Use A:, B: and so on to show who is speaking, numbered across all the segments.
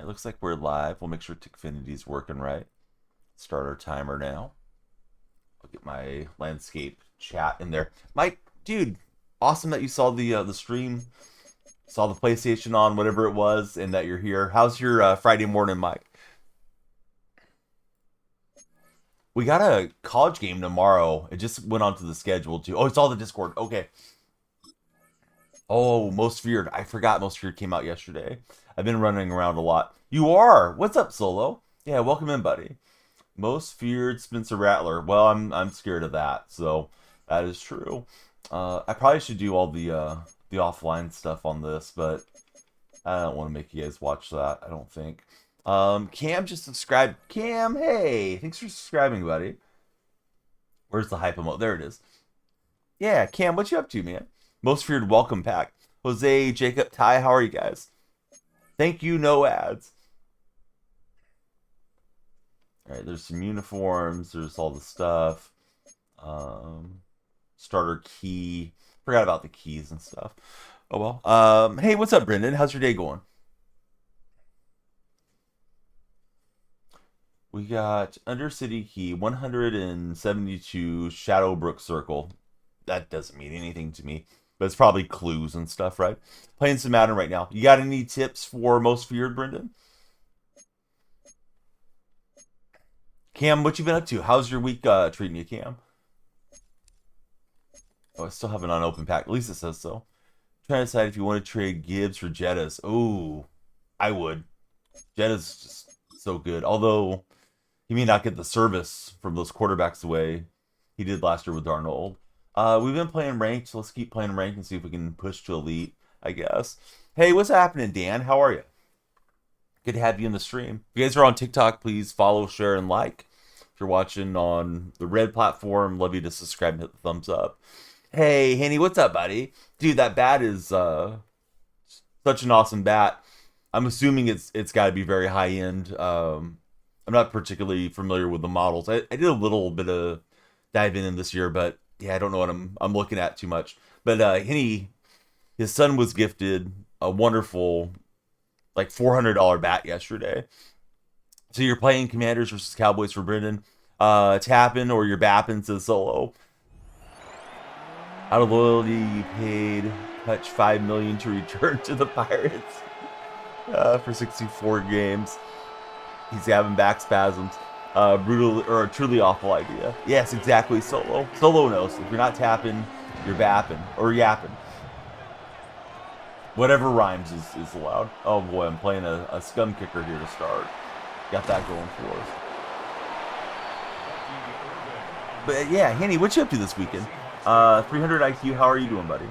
A: It looks like we're live. We'll make sure Tickfinity's working right. Start our timer now. I'll get my landscape chat in there. Mike, dude, awesome that you saw the stream, saw the PlayStation on whatever it was, and that you're here. How's your Friday morning, Mike? We got a college game tomorrow. It just went onto the schedule too. Oh, it's all the Discord. Okay. Oh, Most Feared. I forgot Most Feared came out yesterday. I've been running around a lot. You are. What's up, Solo? Yeah, welcome in, buddy. Most Feared Spencer Rattler. Well, I'm scared of that. So that is true. I probably should do all the offline stuff on this, but I don't want to make you guys watch that. I don't think. Cam just subscribed. Cam, hey, thanks for subscribing, buddy. Where's the hype emote? There it is. Yeah, Cam, what you up to, man? Most Feared welcome pack. Jose, Jacob, Ty, how are you guys? Thank you, no ads. All right, there's some uniforms. There's all the stuff. Starter key. Forgot about the keys and stuff. Oh well. Hey, what's up, Brendan? How's your day going? We got Undercity Key, 172 Shadowbrook Circle. That doesn't mean anything to me, but it's probably clues and stuff, right? Playing some Madden right now. You got any tips for Most Feared, Brendan? Cam, what you been up to? How's your week treating you, Cam? Oh, I still have an unopened pack. At least it says so. Trying to decide if you want to trade Gibbs for Jettas. Oh, I would. Jettas just so good. Although he may not get the service from those quarterbacks the way he did last year with Darnold. We've been playing ranked, so let's keep playing ranked and see if we can push to elite, I guess. Hey, what's happening, Dan? How are you? Good to have you in the stream. If you guys are on TikTok, please follow, share, and like. If you're watching on the red platform, love you to subscribe and hit the thumbs up. Hey, Henny, what's up, buddy? Dude, that bat is such an awesome bat. I'm assuming it's got to be very high end. I'm not particularly familiar with the models. I did a little bit of diving in this year, but yeah, I don't know what I'm looking at too much. But Henny, his son was gifted a wonderful like $400 bat yesterday. So you're playing Commanders versus Cowboys for Brendan. Tapping or you're bapping, says Solo. Out of loyalty, you paid Hutch $5 million to return to the Pirates for 64 games. He's having back spasms. Brutal or a truly awful idea. Yes, exactly, Solo. Solo knows. If you're not tapping, you're bapping or yapping. Whatever rhymes is allowed. Oh boy, I'm playing a scum kicker here to start. Got that going for us. But yeah, Henny, what you up to this weekend? 300 IQ, how are you doing, buddy?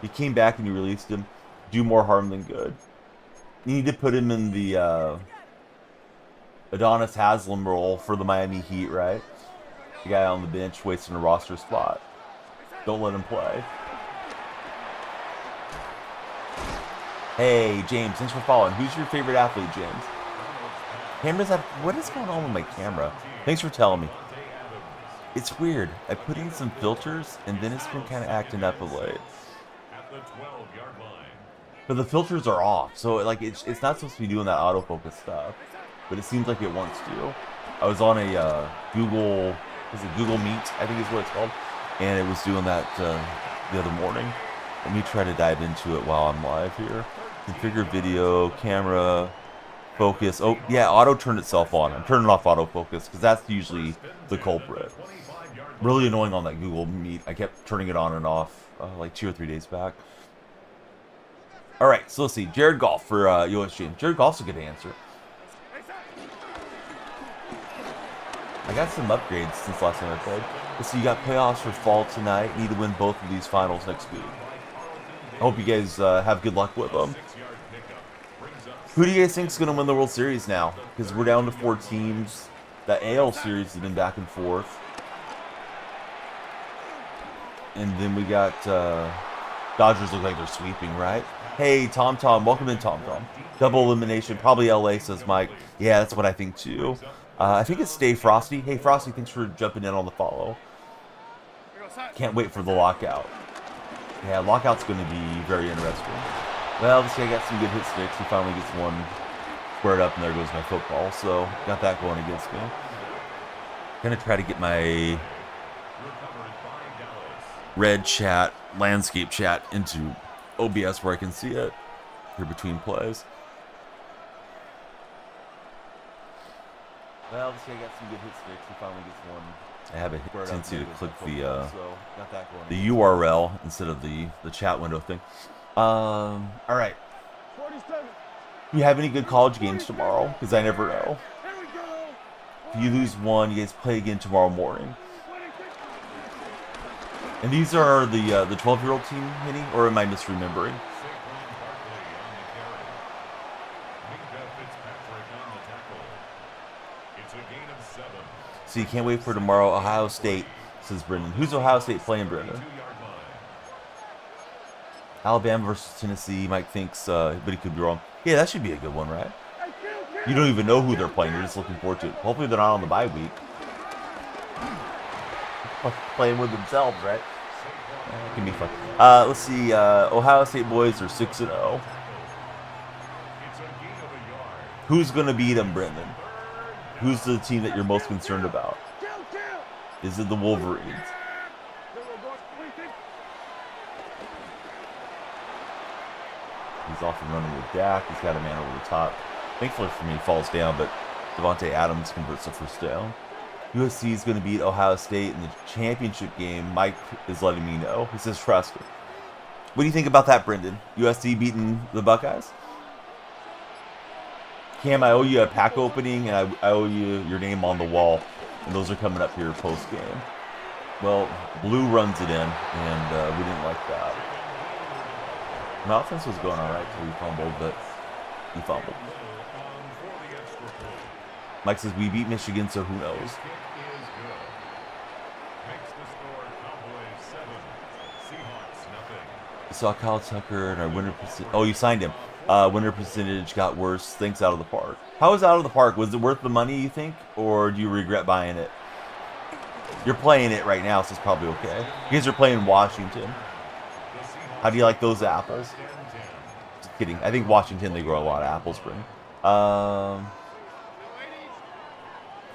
A: He came back and you released him. Do more harm than good. You need to put him in the Adonis Haslam role for the Miami Heat, right? The guy on the bench wasting a roster spot. Don't let him play. Hey, James, thanks for following. Who's your favorite athlete, James? What is going on with my camera? Thanks for telling me. It's weird. I put in some filters, and then it's been kind of acting up of late. But the filters are off, so like it's not supposed to be doing that autofocus stuff, but it seems like it wants to. I was on a Google Meet, I think is what it's called, and it was doing that the other morning. Let me try to dive into it while I'm live here. Configure video, camera, focus. Oh, yeah, auto turned itself on. I'm turning off autofocus because that's usually the culprit. Really annoying on that Google Meet. I kept turning it on and off like 2 or 3 days back. All right, so let's see. Jared Goff for USG. Jared Goff's a good answer. I got some upgrades since last time I played. Let's see, you got playoffs for fall tonight. Need to win both of these finals next week. I hope you guys have good luck with them. Who do you guys think is going to win the World Series now? Because we're down to 4 teams. The AL series has been back and forth. And then we got Dodgers look like they're sweeping, right? Hey, Tom, welcome in, Tom. Double elimination, probably LA, says Mike. Yeah, that's what I think too. I think it's Stay Frosty. Hey, Frosty, thanks for jumping in on the follow. Can't wait for the lockout. Yeah, lockout's going to be very interesting. Well, this guy got some good hit sticks. He finally gets one squared up, and there goes my football. So got that going against me. Gonna try to get my red chat, landscape chat into OBS where I can see it here between plays. Well, this guy got some good hit sticks. He finally gets one. I have a tendency to click the URL instead of the chat window thing. All right. Do you have any good college games tomorrow? Because I never know. If you lose one, you guys play again tomorrow morning. And these are the 12-year-old team, Henny, or am I misremembering? So you can't wait for tomorrow. Ohio State, says Brendan. Who's Ohio State playing, Brendan? Alabama versus Tennessee. Mike thinks, but he could be wrong. Yeah, that should be a good one, right? You don't even know who they're playing. You're just looking forward to it. Hopefully they're not on the bye week. Playing with themselves, right? It can be fun. Let's see. Ohio State boys are 6-0. Who's going to beat them, Brendan? Who's the team that you're most concerned about? Is it the Wolverines? He's off and running with Dak. He's got a man over the top. Thankfully for me, he falls down, but Devontae Adams converts the first down. USC is going to beat Ohio State in the championship game. Mike is letting me know. He says trust it. What do you think about that, Brendan? USC beating the Buckeyes? Cam, I owe you a pack opening, and I owe you your name on the wall. And those are coming up here post-game. Well, Blue runs it in, and we didn't like that. My offense was going all right until we fumbled, but he fumbled. Mike says, we beat Michigan, so who knows? We saw Kyle Tucker and our winner percentage. Oh, you signed him. Winner percentage got worse. Thanks, out of the park. How was out of the park? Was it worth the money, you think? Or do you regret buying it? You're playing it right now, so it's probably okay. You guys are playing Washington. How do you like those apples? Just kidding. I think Washington, they grow a lot of apples, Spring.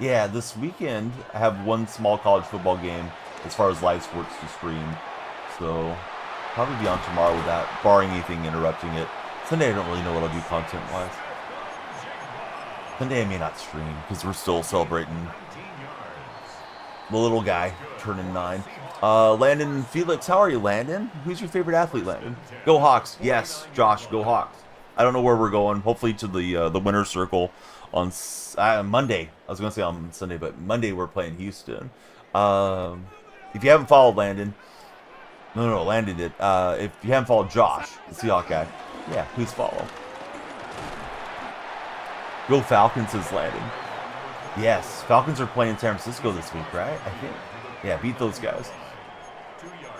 A: Yeah, this weekend, I have one small college football game as far as live sports to stream. So, probably be on tomorrow with that, barring anything interrupting it. Sunday, I don't really know what I'll do content-wise. Sunday, I may not stream, because we're still celebrating the little guy turning 9. Landon Felix, how are you, Landon? Who's your favorite athlete, Landon? Go Hawks. Yes, Josh, go Hawks. I don't know where we're going. Hopefully to the winner's circle on Monday. I was going to say on Sunday, but Monday we're playing Houston. If you haven't followed Landon, no, Landon did. If you haven't followed Josh, the Seahawks guy, yeah, please follow. Go Falcons, says Landon. Yes, Falcons are playing San Francisco this week, right? I think. Yeah, beat those guys.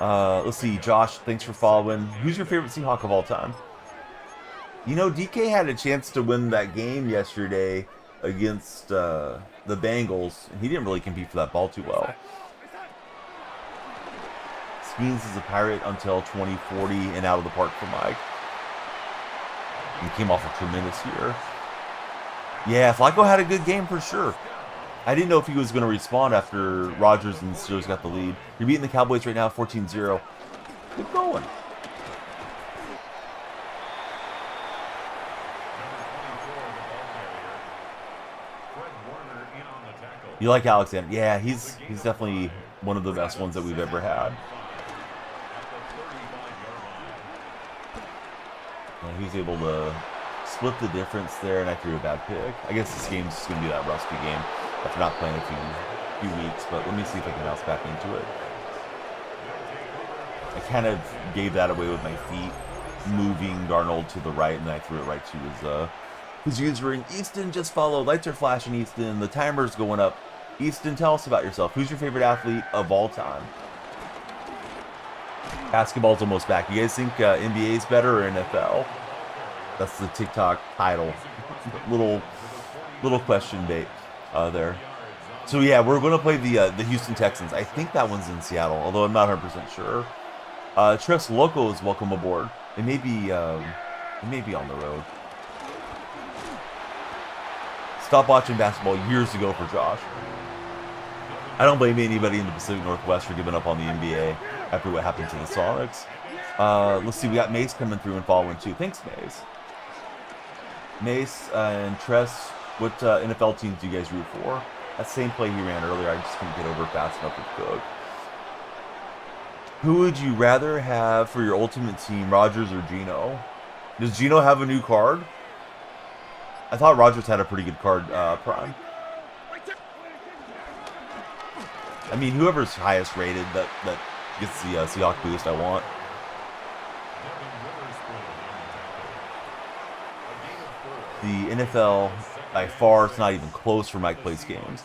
A: Let's see, Josh, thanks for following. Who's your favorite Seahawk of all time? You know, DK had a chance to win that game yesterday against the Bengals, and he didn't really compete for that ball too well. Skeens is a Pirate until 2040 and out of the park for Mike. He came off a tremendous year. Yeah, Flacco had a good game for sure. I didn't know if he was going to respond after Rodgers and Steelers got the lead. You're beating the Cowboys right now 14-0. Good going. You like Alexander? Yeah, he's definitely one of the best ones that we've ever had. And he was able to split the difference there, and I threw a bad pick. I guess this game's just going to be that rusty game after not playing a few weeks, but let me see if I can bounce back into it. I kind of gave that away with my feet, moving Darnold to the right, and then I threw it right to his user. And Easton just followed. Lights are flashing, Easton. The timer's going up. Easton, tell us about yourself. Who's your favorite athlete of all time? Basketball's almost back. You guys think NBA's better or NFL? That's the TikTok title. little question bait there. So yeah, we're going to play the Houston Texans. I think that one's in Seattle, although I'm not 100% sure. Tres Locos, welcome aboard. It may be He may be on the road. Stopped watching basketball years ago for Josh. I don't blame anybody in the Pacific Northwest for giving up on the NBA after what happened to the Sonics. Let's see, we got Mace coming through and following too. Thanks, Mace. Mace and Tress, what NFL teams do you guys root for? That same play he ran earlier, I just couldn't get over fast enough with Cook. Who would you rather have for your ultimate team, Rodgers or Geno? Does Geno have a new card? I thought Rodgers had a pretty good card, Prime. I mean, whoever's highest rated that gets the Seahawks boost I want. The NFL, by far, it's not even close for Mike Plays games.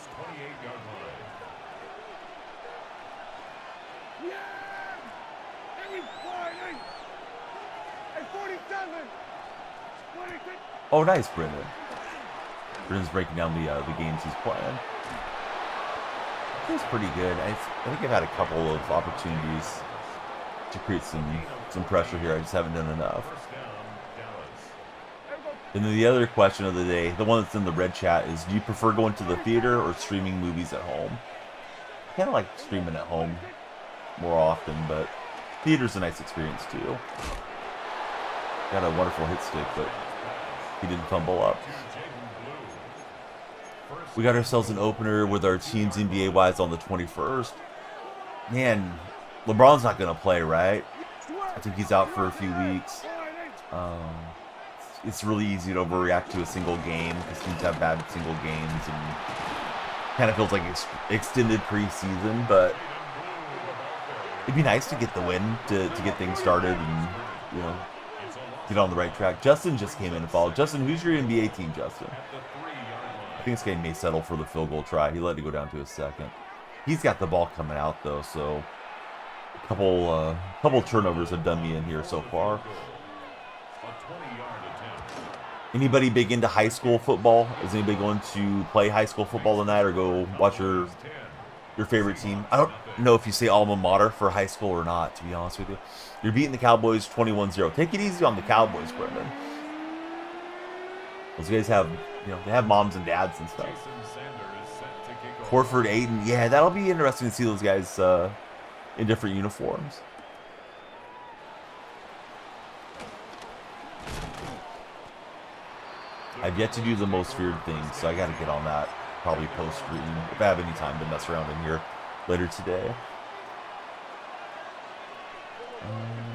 A: Oh, nice, Brendan. Brendan's breaking down the games he's playing. He's pretty good. I think I've had a couple of opportunities to create some pressure here. I just haven't done enough. And then the other question of the day, the one that's in the red chat, is do you prefer going to the theater or streaming movies at home? I kind of like streaming at home more often, but theater's a nice experience too. Got a wonderful hit stick, but he didn't fumble up. We got ourselves an opener with our teams NBA-wise on the 21st. Man, LeBron's not going to play, right? I think he's out for a few weeks. It's really easy to overreact to a single game because teams have bad single games and kind of feels like extended preseason, but it'd be nice to get the win to get things started and, you know, get on the right track. Justin just came in and followed. Justin, who's your NBA team, Justin? I think this game may settle for the field goal try. He let it go down to his second. He's got the ball coming out, though, so a couple turnovers have done me in here so far. Anybody big into high school football? Is anybody going to play high school football tonight or go watch your favorite team? I don't know if you say alma mater for high school or not, to be honest with you. You're beating the Cowboys 21-0. Take it easy on the Cowboys, Brendan. Those guys have, you know, they have moms and dads and stuff. Horford, Aiden, yeah, that'll be interesting to see those guys in different uniforms. I've yet to do the most feared thing, so I got to get on that probably post-stream if I have any time to mess around in here later today.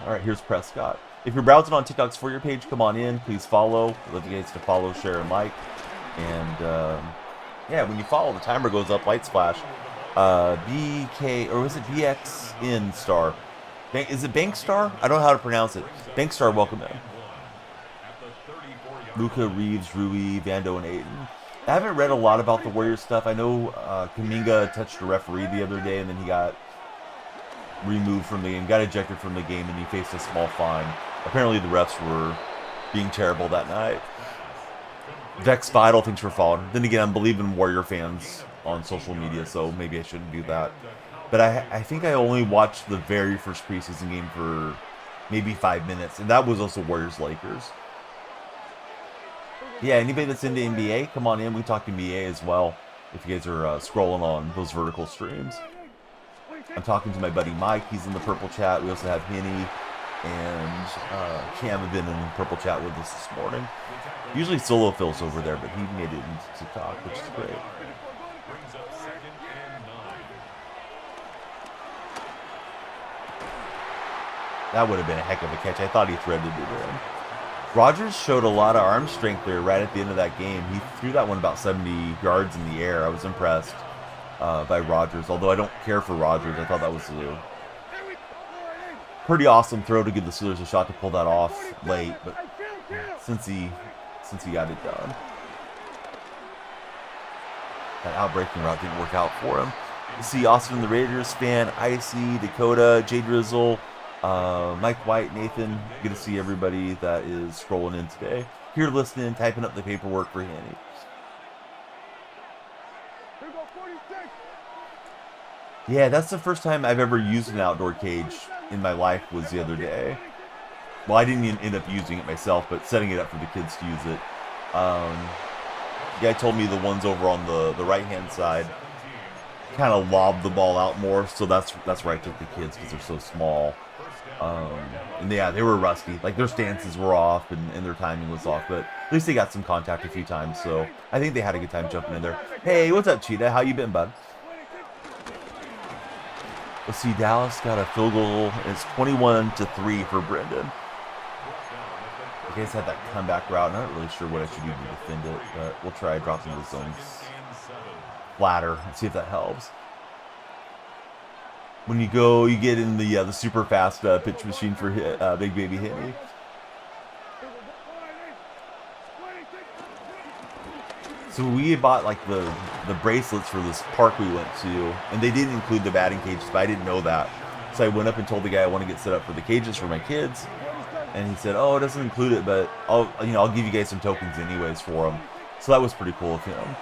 A: All right, here's Prescott. If you're browsing on TikTok's For Your page, come on in. Please follow. I'd love you guys to follow, share, and like. And yeah, when you follow, the timer goes up. Light splash. BK, or was it BXN Star? Is it Bankstar? I don't know how to pronounce it. Bankstar, welcome in. Luka, Reeves, Rui, Vando, and Aiden. I haven't read a lot about the Warriors stuff. I know Kuminga touched a referee the other day, and then he got removed from the game, got ejected from the game, and he faced a small fine. Apparently the refs were being terrible that night. Vex Vidal, thanks for following. Then again, I'm believing Warrior fans on social media, so maybe I shouldn't do that. But I think I only watched the very first preseason game for maybe 5 minutes, and that was also Warriors-Lakers. Yeah, anybody that's into NBA, come on in. We talk NBA as well, if you guys are scrolling on those vertical streams. I'm talking to my buddy Mike. He's in the purple chat. We also have Henny and Cam have been in the purple chat with us this morning. Usually Solo Phil's over there, but he made it into TikTok, which is great. That would have been a heck of a catch. I thought he threaded it in. Rodgers showed a lot of arm strength there right at the end of that game. He threw that one about 70 yards in the air. I was impressed by Rodgers, although I don't care for Rodgers. I thought that was a pretty awesome throw to give the Steelers a shot to pull that off late, but since he got it done. That outbreaking route didn't work out for him. You see Austin the Raiders fan, Icy, Dakota, J Drizzle, Mike White, Nathan. Good to see everybody that is scrolling in today. Here listening, typing up the paperwork for Hanny. Yeah, that's the first time I've ever used an outdoor cage in my life was the other day. Well, I didn't even end up using it myself, but setting it up for the kids to use it. The guy told me the ones over on the right-hand side kind of lob the ball out more, so that's where I took the kids because they're so small. And yeah, they were rusty. Like, their stances were off and their timing was off, but at least they got some contact a few times, so I think they had a good time jumping in there. Hey, what's up, Cheetah? How you been, bud? Let's see, Dallas got a field goal. It's 21-3 for Brendan. I guess had that comeback route. I'm not really sure what I should do to defend it, but we'll try dropping the zones flatter and see if that helps. When you go, you get in the super fast pitch machine for Big Baby Hitney. So we bought like the bracelets for this park we went to, and they didn't include the batting cages, but I didn't know that. So I went up and told the guy I want to get set up for the cages for my kids. And he said, "Oh, it doesn't include it, but I'll give you guys some tokens anyways for them." So that was pretty cool of him.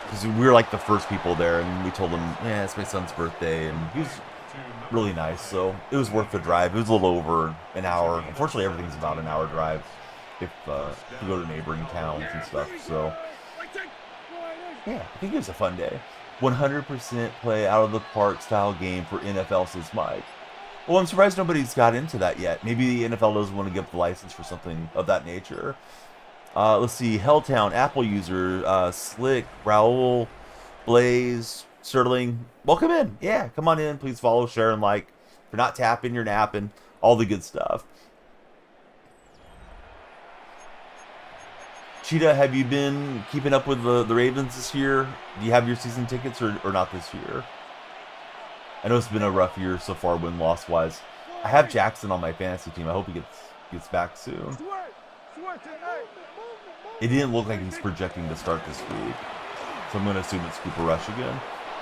A: Because we were like the first people there, and we told him, "Yeah, it's my son's birthday," and he was really nice. So it was worth the drive. It was a little over an hour. Unfortunately, everything's about an hour drive if you go to neighboring towns and stuff. So yeah, I think it was a fun day. 100% play out of the park style game for NFL, says Mike. Well, I'm surprised nobody's got into that yet. Maybe the NFL doesn't want to give up the license for something of that nature. Let's see. Helltown, Apple user, Slick, Raul, Blaze, Sterling. Welcome in. Yeah, come on in. Please follow, share, and like. If you're not tapping, you're napping. All the good stuff. Cheetah, have you been keeping up with the Ravens this year? Do you have your season tickets or not this year? I know it's been a rough year so far, win-loss wise. I have Jackson on my fantasy team. I hope he gets back soon. It didn't look like he's projecting to start this week, so I'm going to assume it's Cooper Rush again.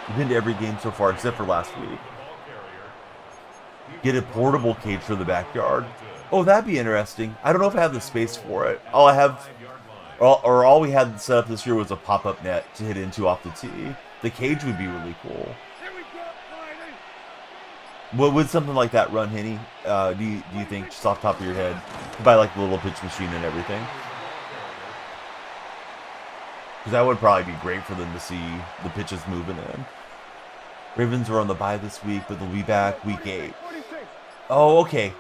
A: We've been to every game so far except for last week. Get a portable cage for the backyard. Oh, that'd be interesting. I don't know if I have the space for it. All we had set up this year was a pop-up net to hit into off the tee. The cage would be really cool. What would something like that run, Henny? Do you think, just off the top of your head, to buy like the little pitch machine and everything? Because that would probably be great for them to see the pitches moving in. Ravens are on the bye this week, but they'll be back week 8. Oh, okay.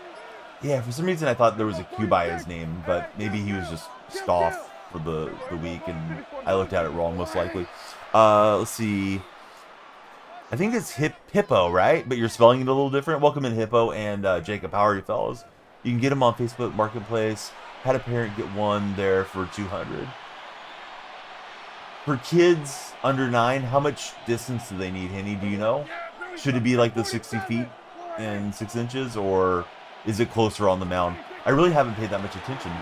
A: Yeah, for some reason I thought there was a Q by his name, but maybe he was just off for the week, and I looked at it wrong, most likely. Let's see. I think it's Hippo, right? But you're spelling it a little different. Welcome in, Hippo and Jacob. How are you, fellas? You can get them on Facebook Marketplace. Had a parent get one there for $200. For kids under 9, how much distance do they need, Henny? Do you know? Should it be like the 60 feet and 6 inches, or is it closer on the mound? I really haven't paid that much attention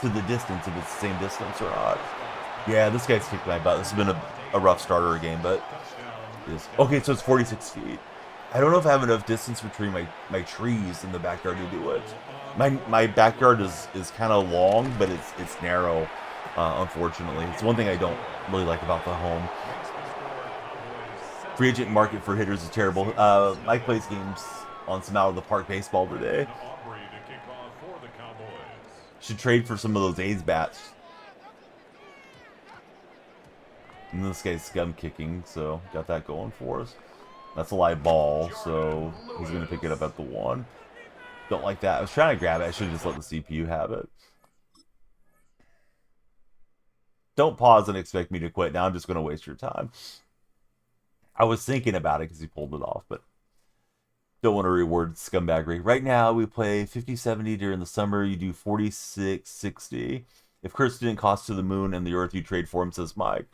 A: to the distance, if it's the same distance or not. Yeah, this guy's kicked my butt. This has been a rough starter game, but okay, so it's 46 feet. I don't know if I have enough distance between my trees in the backyard to do it. My backyard is kind of long, but it's narrow, unfortunately. It's one thing I don't really like about the home. Free agent market for hitters is terrible. Mike plays games on some out of the park baseball today. Should trade for some of those A's bats. And this guy's scum kicking, so got that going for us. That's a live ball, so he's going to pick it up at the 1. Don't like that. I was trying to grab it. I should have just let the CPU have it. Don't pause and expect me to quit. Now I'm just going to waste your time. I was thinking about it because he pulled it off, but don't want to reward scumbaggery. Right now, we play 50-70 during the summer. You do 46-60. If Kurtz didn't cost to the moon and the earth, you trade for him, says Mike.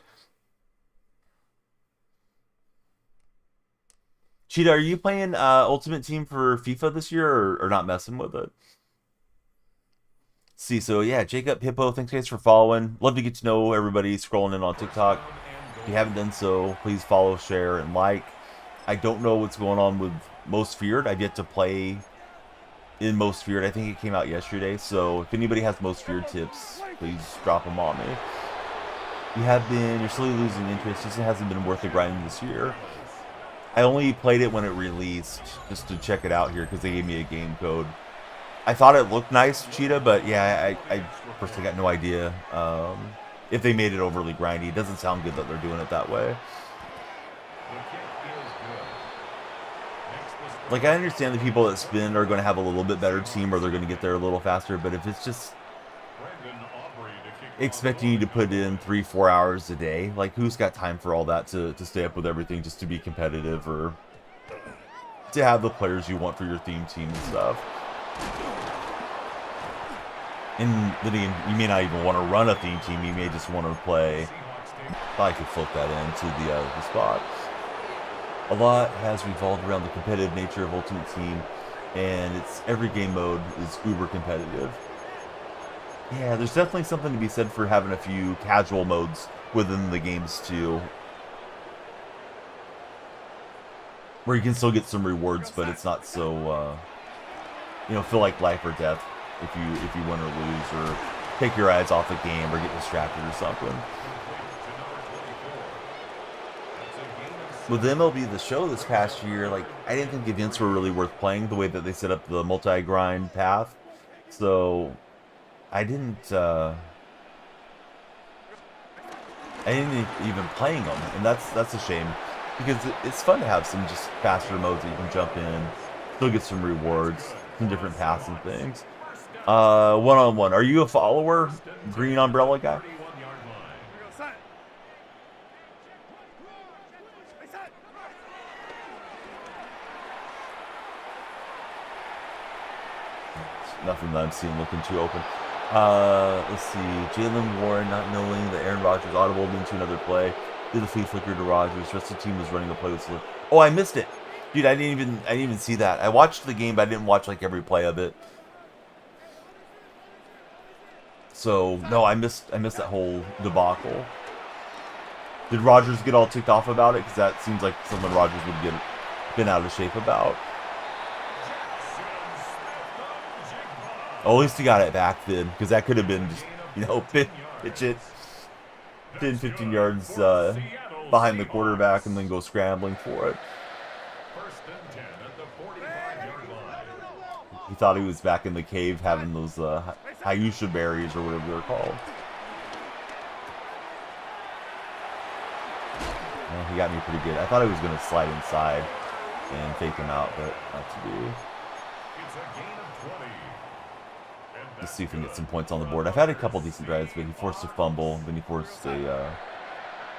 A: Cheetah, are you playing Ultimate Team for FIFA this year, or not messing with it? See, so yeah, Jacob, Hippo, thanks guys for following. Love to get to know everybody scrolling in on TikTok. If you haven't done so, please follow, share, and like. I don't know what's going on with Most Feared. I've yet to play in Most Feared. I think it came out yesterday, so if anybody has Most Feared tips, please drop them on me. You're slowly losing interest. Just it hasn't been worth the grinding this year. I only played it when it released, just to check it out here, because they gave me a game code. I thought it looked nice, Cheetah, but yeah, I personally got no idea if they made it overly grindy. It doesn't sound good that they're doing it that way. Like, I understand the people that spin are going to have a little bit better team, or they're going to get there a little faster, but if it's just expecting you to put in 3-4 hours a day, like, who's got time for all that to stay up with everything just to be competitive, or to have the players you want for your theme team and stuff? And then you may not even want to run a theme team, you may just want to play. I could flip that into the spot. A lot has revolved around the competitive nature of Ultimate Team, and its every game mode is uber competitive. Yeah, there's definitely something to be said for having a few casual modes within the games too, where you can still get some rewards, but it's not so feel like life or death if you win or lose, or take your eyes off the game, or get distracted or something. With MLB The Show this past year, like, I didn't think the events were really worth playing the way that they set up the multi-grind path, so I didn't even playing them, and that's a shame, because it's fun to have some just faster modes that you can jump in, still get some rewards, some different paths and things. One-on-one. Are you a follower, Green Umbrella guy? Nothing that I'm seeing looking too open. Let's see. Jalen Warren not knowing that Aaron Rodgers audibled into another play. Did the flea flicker to Rodgers. The rest of the team was running the play with slip. Oh, I missed it. Dude, I didn't even see that. I watched the game, but I didn't watch like every play of it. So no, I missed that whole debacle. Did Rodgers get all ticked off about it? Because that seems like something Rodgers would get been out of shape about. Oh, at least he got it back then, because that could have been just, pitch it 10, 15 yards behind the quarterback and then go scrambling for it. He thought he was back in the cave having those Hyusha berries or whatever they're called. Yeah, he got me pretty good. I thought he was going to slide inside and fake him out, but not to be. Let's see if we can get some points on the board. I've had a couple decent drives, but he forced a fumble, then he forced a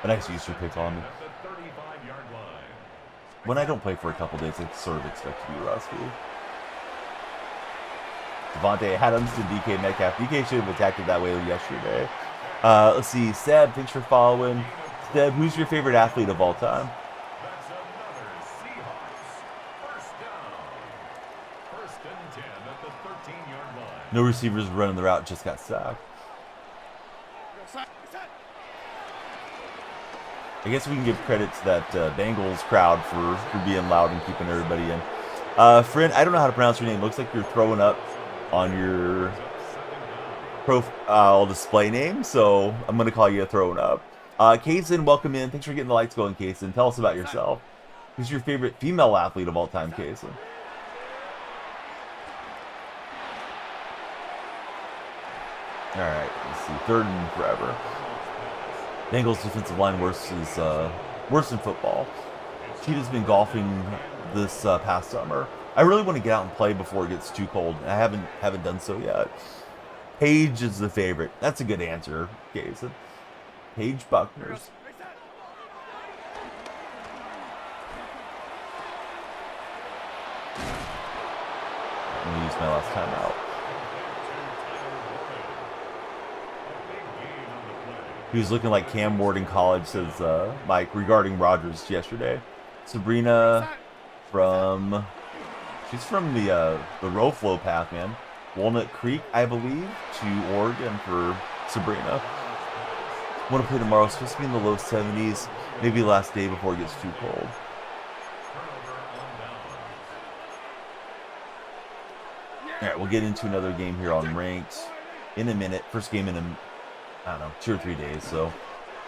A: nice Easter pick on me. When I don't play for a couple days, I sort of expect to be rusty. Devontae Adams to DK Metcalf. DK should have attacked it that way yesterday. Let's see. Seb, thanks for following. Seb, who's your favorite athlete of all time? No receivers running the route, just got sacked. I guess we can give credit to that Bengals crowd for being loud and keeping everybody in. Friend, I don't know how to pronounce your name. Looks like you're throwing up on your profile display name, so I'm going to call you throwing up. Kaysen, welcome in. Thanks for getting the lights going, Kaysen. Tell us about yourself. Who's your favorite female athlete of all time, Kaysen? Alright, let's see. 3rd and forever. Bengals defensive line worse in football. Cheetah's been golfing this past summer. I really want to get out and play before it gets too cold. I haven't done so yet. Paige is the favorite. That's a good answer, Jason. Paige Buckners. I'm going to use my last time out. He was looking like Cam Ward in college, says Mike, regarding Rodgers yesterday. Sabrina she's from the Roflo path, man. Walnut Creek, I believe, to Oregon for Sabrina. Want to play tomorrow. It's supposed to be in the low 70s. Maybe last day before it gets too cold. Alright, we'll get into another game here on Ranked in a minute. First game in I don't know, 2 or 3 days, so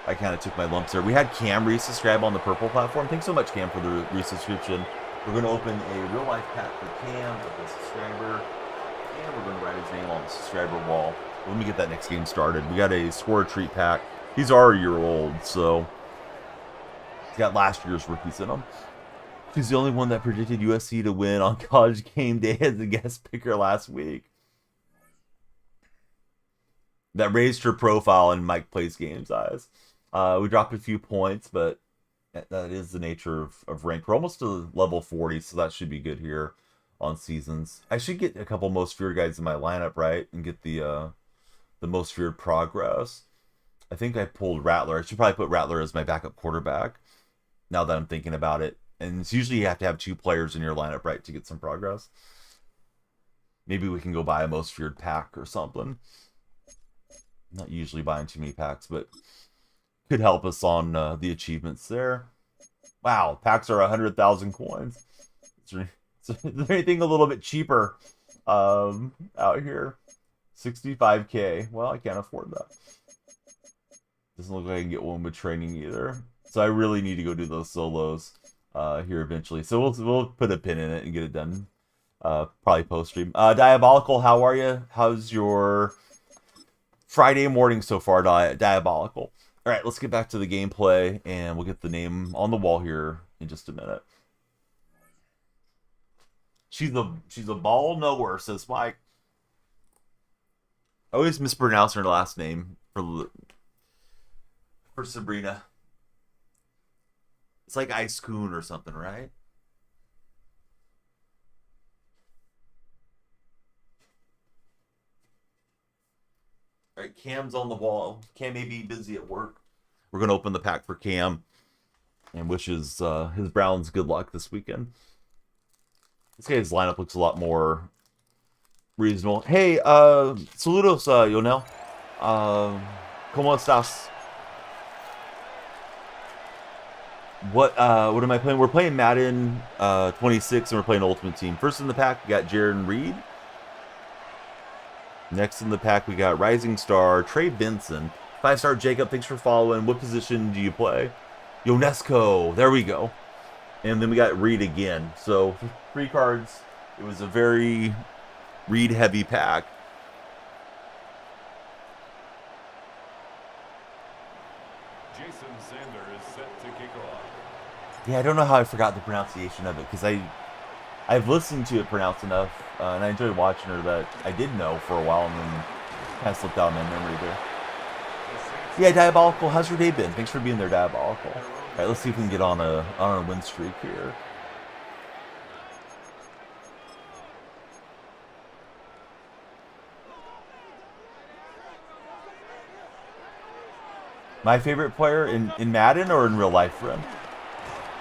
A: I kind of took my lumps there. We had Cam resubscribe on the purple platform. Thanks so much, Cam, for the resubscription. We're going to open a real life pack for Cam with a subscriber, and we're going to write his name on the subscriber wall. Let me get that next game started. We got a score a treat pack. He's already a year old, so he's got last year's rookies in him. He's the only one that predicted USC to win on College Game Day as a guest picker last week. That raised her profile in Mike Plays Games eyes. We dropped a few points, but that is the nature of rank. We're almost to level 40, so that should be good here on seasons. I should get a couple most feared guys in my lineup, right? And get the most feared progress. I think I pulled Rattler. I should probably put Rattler as my backup quarterback now that I'm thinking about it. And it's usually you have to have 2 players in your lineup, right, to get some progress. Maybe we can go buy a most feared pack or something. Not usually buying too many packs, but could help us on the achievements there. Wow, packs are 100,000 coins. Is there anything a little bit cheaper out here? 65K. Well, I can't afford that. Doesn't look like I can get one with training either. So I really need to go do those solos here eventually. So we'll put a pin in it and get it done. Probably post stream. Diabolical, how are you? How's your Friday morning so far, Diabolical? All right, let's get back to the gameplay, and we'll get the name on the wall here in just a minute. She's a ball knower, says Mike. I always mispronounce her last name for Sabrina. It's like Ice Coon or something, right? All right, Cam's on the wall. Cam may be busy at work. We're going to open the pack for Cam and wish his Browns good luck this weekend. This guy's lineup looks a lot more reasonable. Hey, saludos, Yonel. ¿Cómo estás? What am I playing? We're playing Madden 26, and we're playing Ultimate Team. First in the pack, we got Jaron Reed. Next in the pack, we got Rising Star, Trey Benson. 5-star Jacob, thanks for following. What position do you play? Ionesco, there we go. And then we got Reed again. So 3 cards. It was a very Reed-heavy pack.
B: Jason Sander is set to kick off.
A: Yeah, I don't know how I forgot the pronunciation of it, because I've listened to it pronounced enough, and I enjoyed watching her that I did know for a while, and then kind of slipped out of my memory there. Yeah, Diabolical, how's your day been? Thanks for being there, Diabolical. All right, let's see if we can get on a win streak here. My favorite player in Madden or in real life, friend?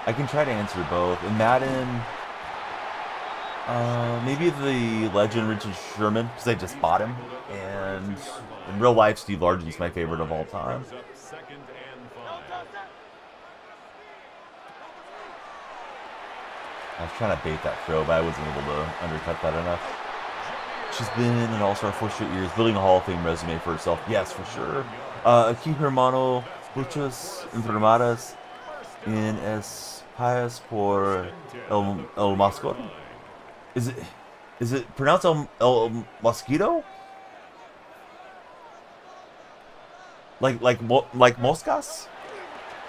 A: I can try to answer both. In Madden, maybe the legend Richard Sherman, because I just bought him. And in real life, Steve Largen's my favorite of all time. I was trying to bait that throw, but I wasn't able to undercut that enough. She's been an all-star 4 straight years, building a Hall of Fame resume for herself. Yes, for sure. Aquí hermano, muchas enfermedades en España por el mosquito. Is it pronounced el mosquito? Like moscas?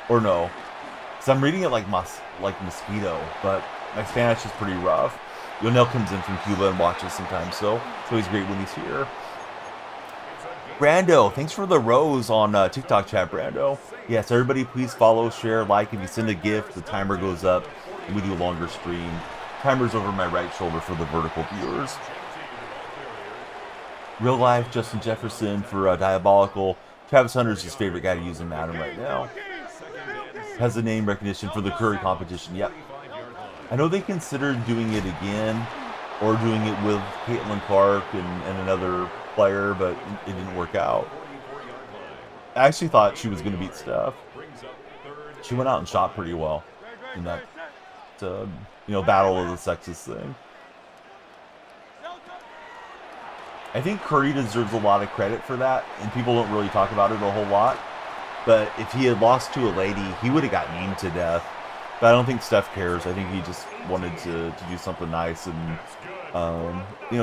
A: Or no? Because I'm reading it like mosquito, but my Spanish is pretty rough. Yonel comes in from Cuba and watches sometimes, so it's always great when he's here. Brando, thanks for the rose on TikTok chat, Brando. Yes, everybody please follow, share, like. If you send a gift, the timer goes up, and we do a longer stream. Timer's over my right shoulder for the vertical viewers. Real life, Justin Jefferson for Diabolical. Travis Hunter's his favorite guy to use in Madden right now. Has the name recognition for the Curry competition, yep. I know they considered doing it again, or doing it with Caitlin Clark and another player, but it didn't work out. I actually thought she was going to beat Steph. She went out and shot pretty well in that, battle of the sexes thing. I think Curry deserves a lot of credit for that, and people don't really talk about it a whole lot. But if he had lost to a lady, he would have got memed to death. But I don't think Steph cares. I think he just wanted to do something nice and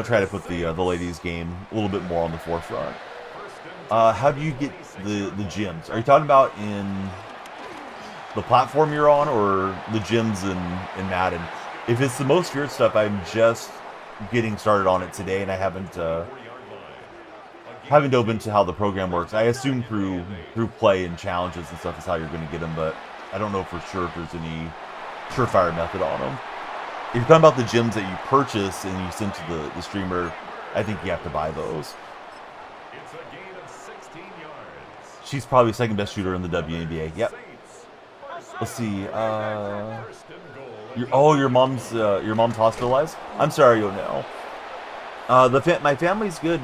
A: try to put the ladies' game a little bit more on the forefront. How do you get the gyms? Are you talking about in the platform you're on, or the gyms in Madden? If it's the most feared stuff, I'm just getting started on it today, and I haven't dove into how the program works. I assume through play and challenges and stuff is how you're going to get them, but I don't know for sure if there's any surefire method on them. If you're talking about the gyms that you purchase and you send to the streamer, I think you have to buy those.
B: It's a gain of 16 yards.
A: She's probably second best shooter in the WNBA. Yep. Let's see. Your mom's hospitalized. I'm sorry, O'Neill. My family's good.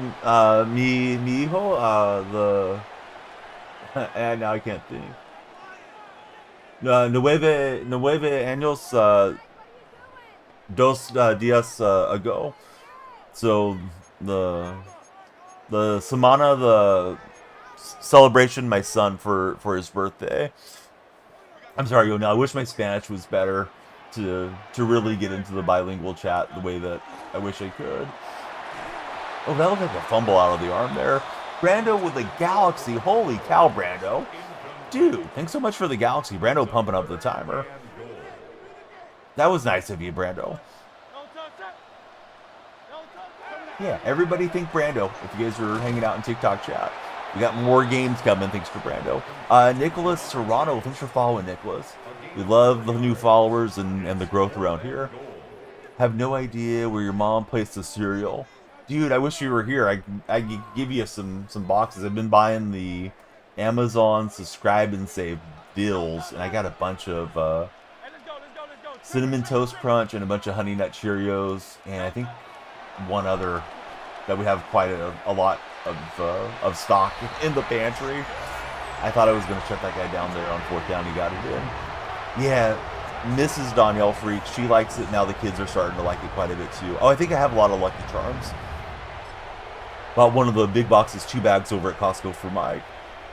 A: Mi hijo. And now I can't think. 9 años. 2 días ago. So the semana, the celebration my son for his birthday. I'm sorry, O'Neill. I wish my Spanish was better to really get into the bilingual chat the way that I wish I could. Oh, that looked like a fumble out of the arm there. Brando with a Galaxy. Holy cow, Brando. Dude, thanks so much for the Galaxy. Brando pumping up the timer. That was nice of you, Brando. Yeah, everybody think Brando if you guys are hanging out in TikTok chat. We got more games coming, thanks for Brando. Nicholas Serrano, thanks for following, Nicholas. We love the new followers and the growth around here. Have no idea where your mom placed the cereal. Dude, I wish you were here. I could give you some boxes. I've been buying the Amazon Subscribe and Save deals, and I got a bunch of Cinnamon Toast Crunch and a bunch of Honey Nut Cheerios, and I think one other that we have quite a lot of stock in the pantry. I thought I was going to shut that guy down there on 4th down. He got it in. Yeah, Mrs. Danielle Freak, she likes it. Now the kids are starting to like it quite a bit too. Oh, I think I have a lot of Lucky Charms. Bought one of the big boxes, 2 bags over at Costco for Mike.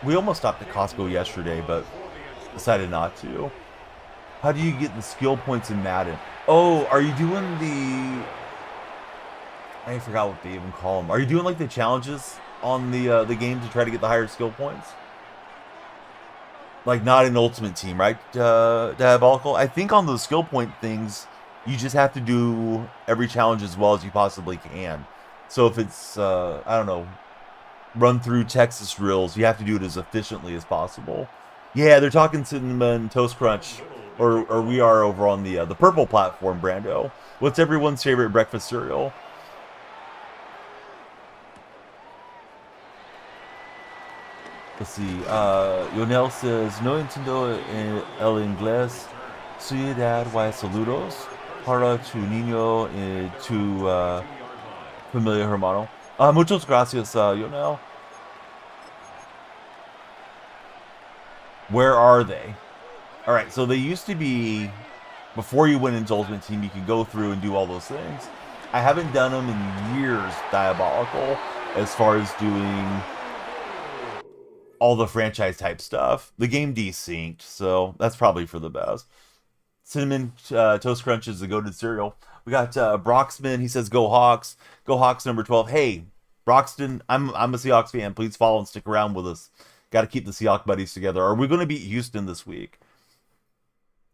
A: We almost stopped at Costco yesterday, but decided not to. How do you get the skill points in Madden? Oh, are you doing the... I forgot what they even call them. Are you doing like the challenges on the game to try to get the higher skill points? Like not an ultimate team, right? Diabolical. I think on those skill point things, you just have to do every challenge as well as you possibly can. So if it's I don't know, run through Texas drills, you have to do it as efficiently as possible. Yeah, they're talking Cinnamon Toast Crunch, or we are over on the purple platform, Brando. What's everyone's favorite breakfast cereal? Let's see. Yonel says, no entiendo el inglés. Ciudad y saludos. Para tu niño y tu familia hermano. Muchas gracias, Yonel. Where are they? Alright, so they used to be, before you went into Ultimate Team, you could go through and do all those things. I haven't done them in years, Diabolical, as far as doing all the franchise type stuff. The game desynced, so that's probably for the best. Cinnamon Toast Crunch is the goated cereal. We got Broxman. He says, "Go Hawks! Go Hawks!" Number 12. Hey, Broxton, I'm a Seahawks fan. Please follow and stick around with us. Got to keep the Seahawks buddies together. Are we going to beat Houston this week?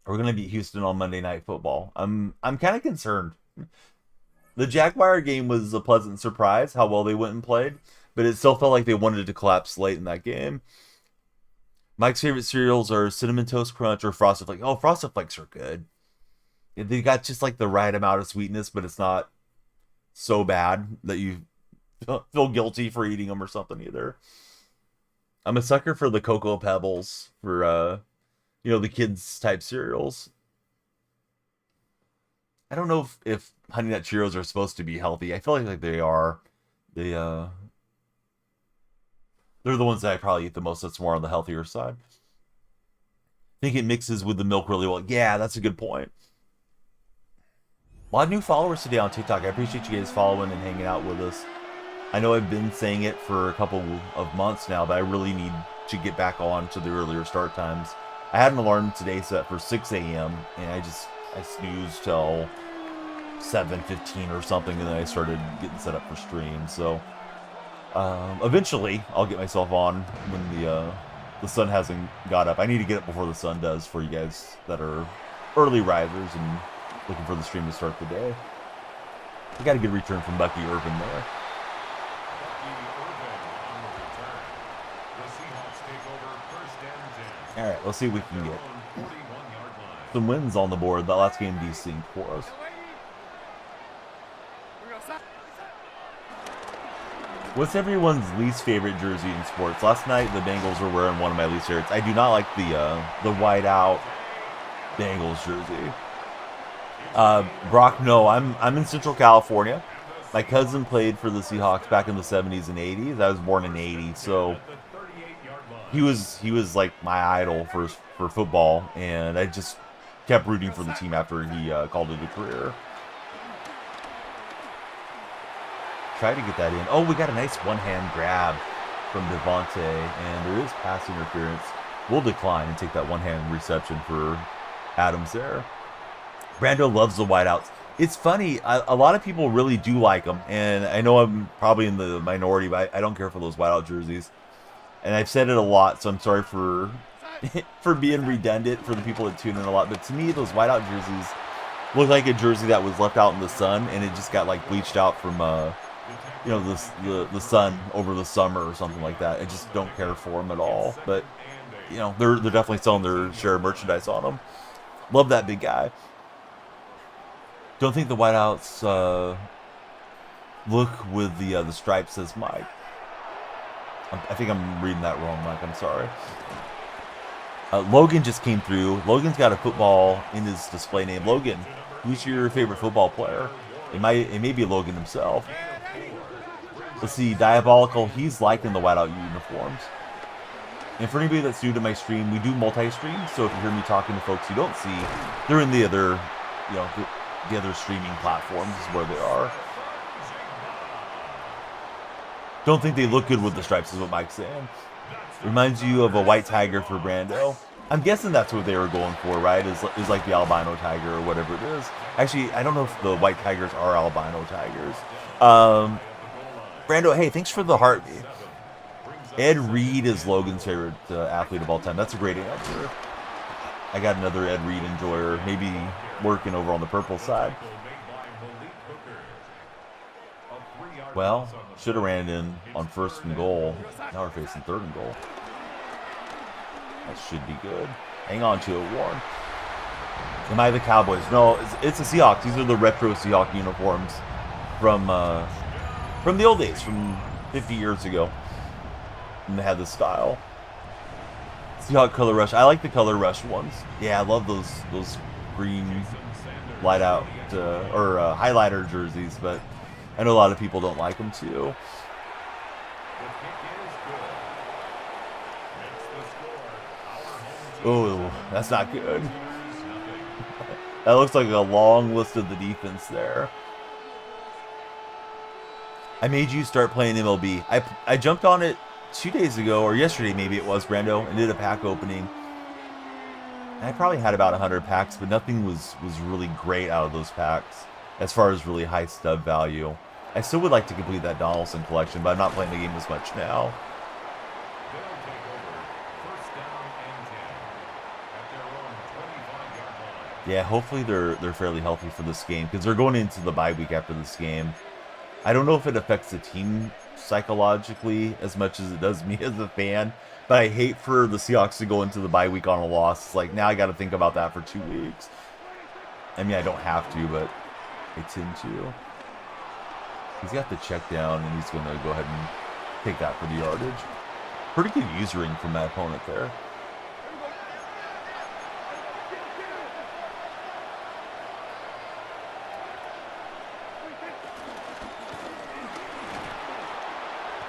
A: Are we going to beat Houston on Monday Night Football? I'm kind of concerned. The Jaguar game was a pleasant surprise how well they went and played, but it still felt like they wanted to collapse late in that game. Mike's favorite cereals are Cinnamon Toast Crunch or Frosted Flakes. Oh, Frosted Flakes are good. They got just like the right amount of sweetness, but it's not so bad that you feel guilty for eating them or something either. I'm a sucker for the Cocoa Pebbles, for, the kids type cereals. I don't know if Honey Nut Cheerios are supposed to be healthy. I feel like they are. They're the ones that I probably eat the most. That's more on the healthier side. I think it mixes with the milk really well. Yeah, that's a good point. A lot of new followers today on TikTok. I appreciate you guys following and hanging out with us. I know I've been saying it for a couple of months now, but I really need to get back on to the earlier start times. I had an alarm today set for 6 a.m. and I snoozed till 7:15 or something, and then I started getting set up for stream. So eventually I'll get myself on when the sun hasn't got up. I need to get up before the sun does for you guys that are early risers and looking for the stream to start the day. We got a good return from Bucky Irvin there. All right, let's see if we can get some wins on the board. That last game desynced for us. What's everyone's least favorite jersey in sports? Last night the Bengals were wearing one of my least favorites. I do not like the white out Bengals jersey. Brock, no, I'm in Central California. My cousin played for the Seahawks back in the 70s and 80s. I was born in 80, so he was like my idol for football, and I just kept rooting for the team after he called it a career. Try to get that in. Oh, we got a nice one-hand grab from Devontae, and there is pass interference. We'll decline and take that one-hand reception for Adams there. Brando loves the wideouts. It's funny, a lot of people really do like them, and I know I'm probably in the minority, but I don't care for those wideout jerseys. And I've said it a lot, so I'm sorry for for being redundant for the people that tune in a lot. But to me, those whiteout jerseys look like a jersey that was left out in the sun, and it just got like bleached out from you know, the sun over the summer or something like that. I just don't care for them at all. But you know, they're definitely selling their share of merchandise on them. Love that big guy. Don't think the whiteouts look with the stripes, says Mike. I think I'm reading that wrong, Mike. I'm sorry. Logan just came through. Logan's got a football in his display name. Logan, who's your favorite football player? It may be Logan himself. Let's see, Diabolical. He's liking the whiteout uniforms. And for anybody that's new to my stream, we do multi-stream. So if you hear me talking to folks you don't see, they're in the other, you know, the other streaming platforms is where they are. Don't think they look good with the stripes, is what Mike's saying. Reminds you of a white tiger for Brando. I'm guessing that's what they were going for, right? Is like the albino tiger or whatever it is. Actually, I don't know if the white tigers are albino tigers. Brando, hey, thanks for the heartbeat. Ed Reed is Logan's favorite athlete of all time. That's a great answer. I got another Ed Reed enjoyer, maybe working over on the purple side. Well, should have ran it in on 1st and goal. Now we're facing 3rd and goal. That should be good. Hang on to it, Warren. Am I the Cowboys? No, it's the Seahawks. These are the retro Seahawks uniforms from the old days, from 50 years ago. And they had this style. Seahawk Color Rush. I like the Color Rush ones. Yeah, I love those green light out or highlighter jerseys, but I know a lot of people don't like them too. Oh, that's not good. That looks like a long list of the defense there. I made you start playing MLB. I jumped on it 2 days ago, or yesterday maybe it was, Brando, and did a pack opening. And I probably had about 100 packs, but nothing was really great out of those packs as far as really high stub value. I still would like to complete that Donaldson collection, but I'm not playing the game as much now. Yeah, hopefully they're fairly healthy for this game, because they're going into the bye week after this game. I don't know if it affects the team psychologically as much as it does me as a fan, but I hate for the Seahawks to go into the bye week on a loss. It's like, now I got to think about that for 2 weeks. I mean, I don't have to, but I tend to. He's got the check down, and he's going to go ahead and take that for the yardage. Pretty good usering from that opponent there.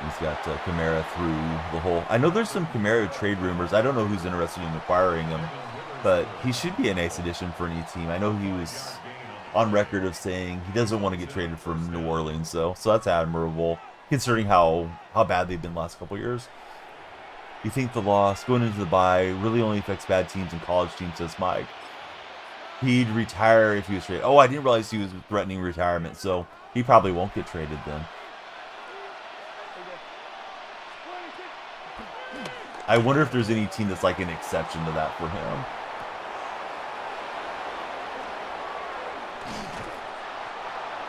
A: He's got Kamara through the hole. I know there's some Kamara trade rumors. I don't know who's interested in acquiring him, but he should be a nice addition for any team. I know he was on record of saying he doesn't want to get traded from New Orleans, so that's admirable, considering how bad they've been the last couple years. You think the loss going into the bye really only affects bad teams and college teams, says Mike. He'd retire if he was traded. Oh, I didn't realize he was threatening retirement, so he probably won't get traded then. I wonder if there's any team that's like an exception to that for him.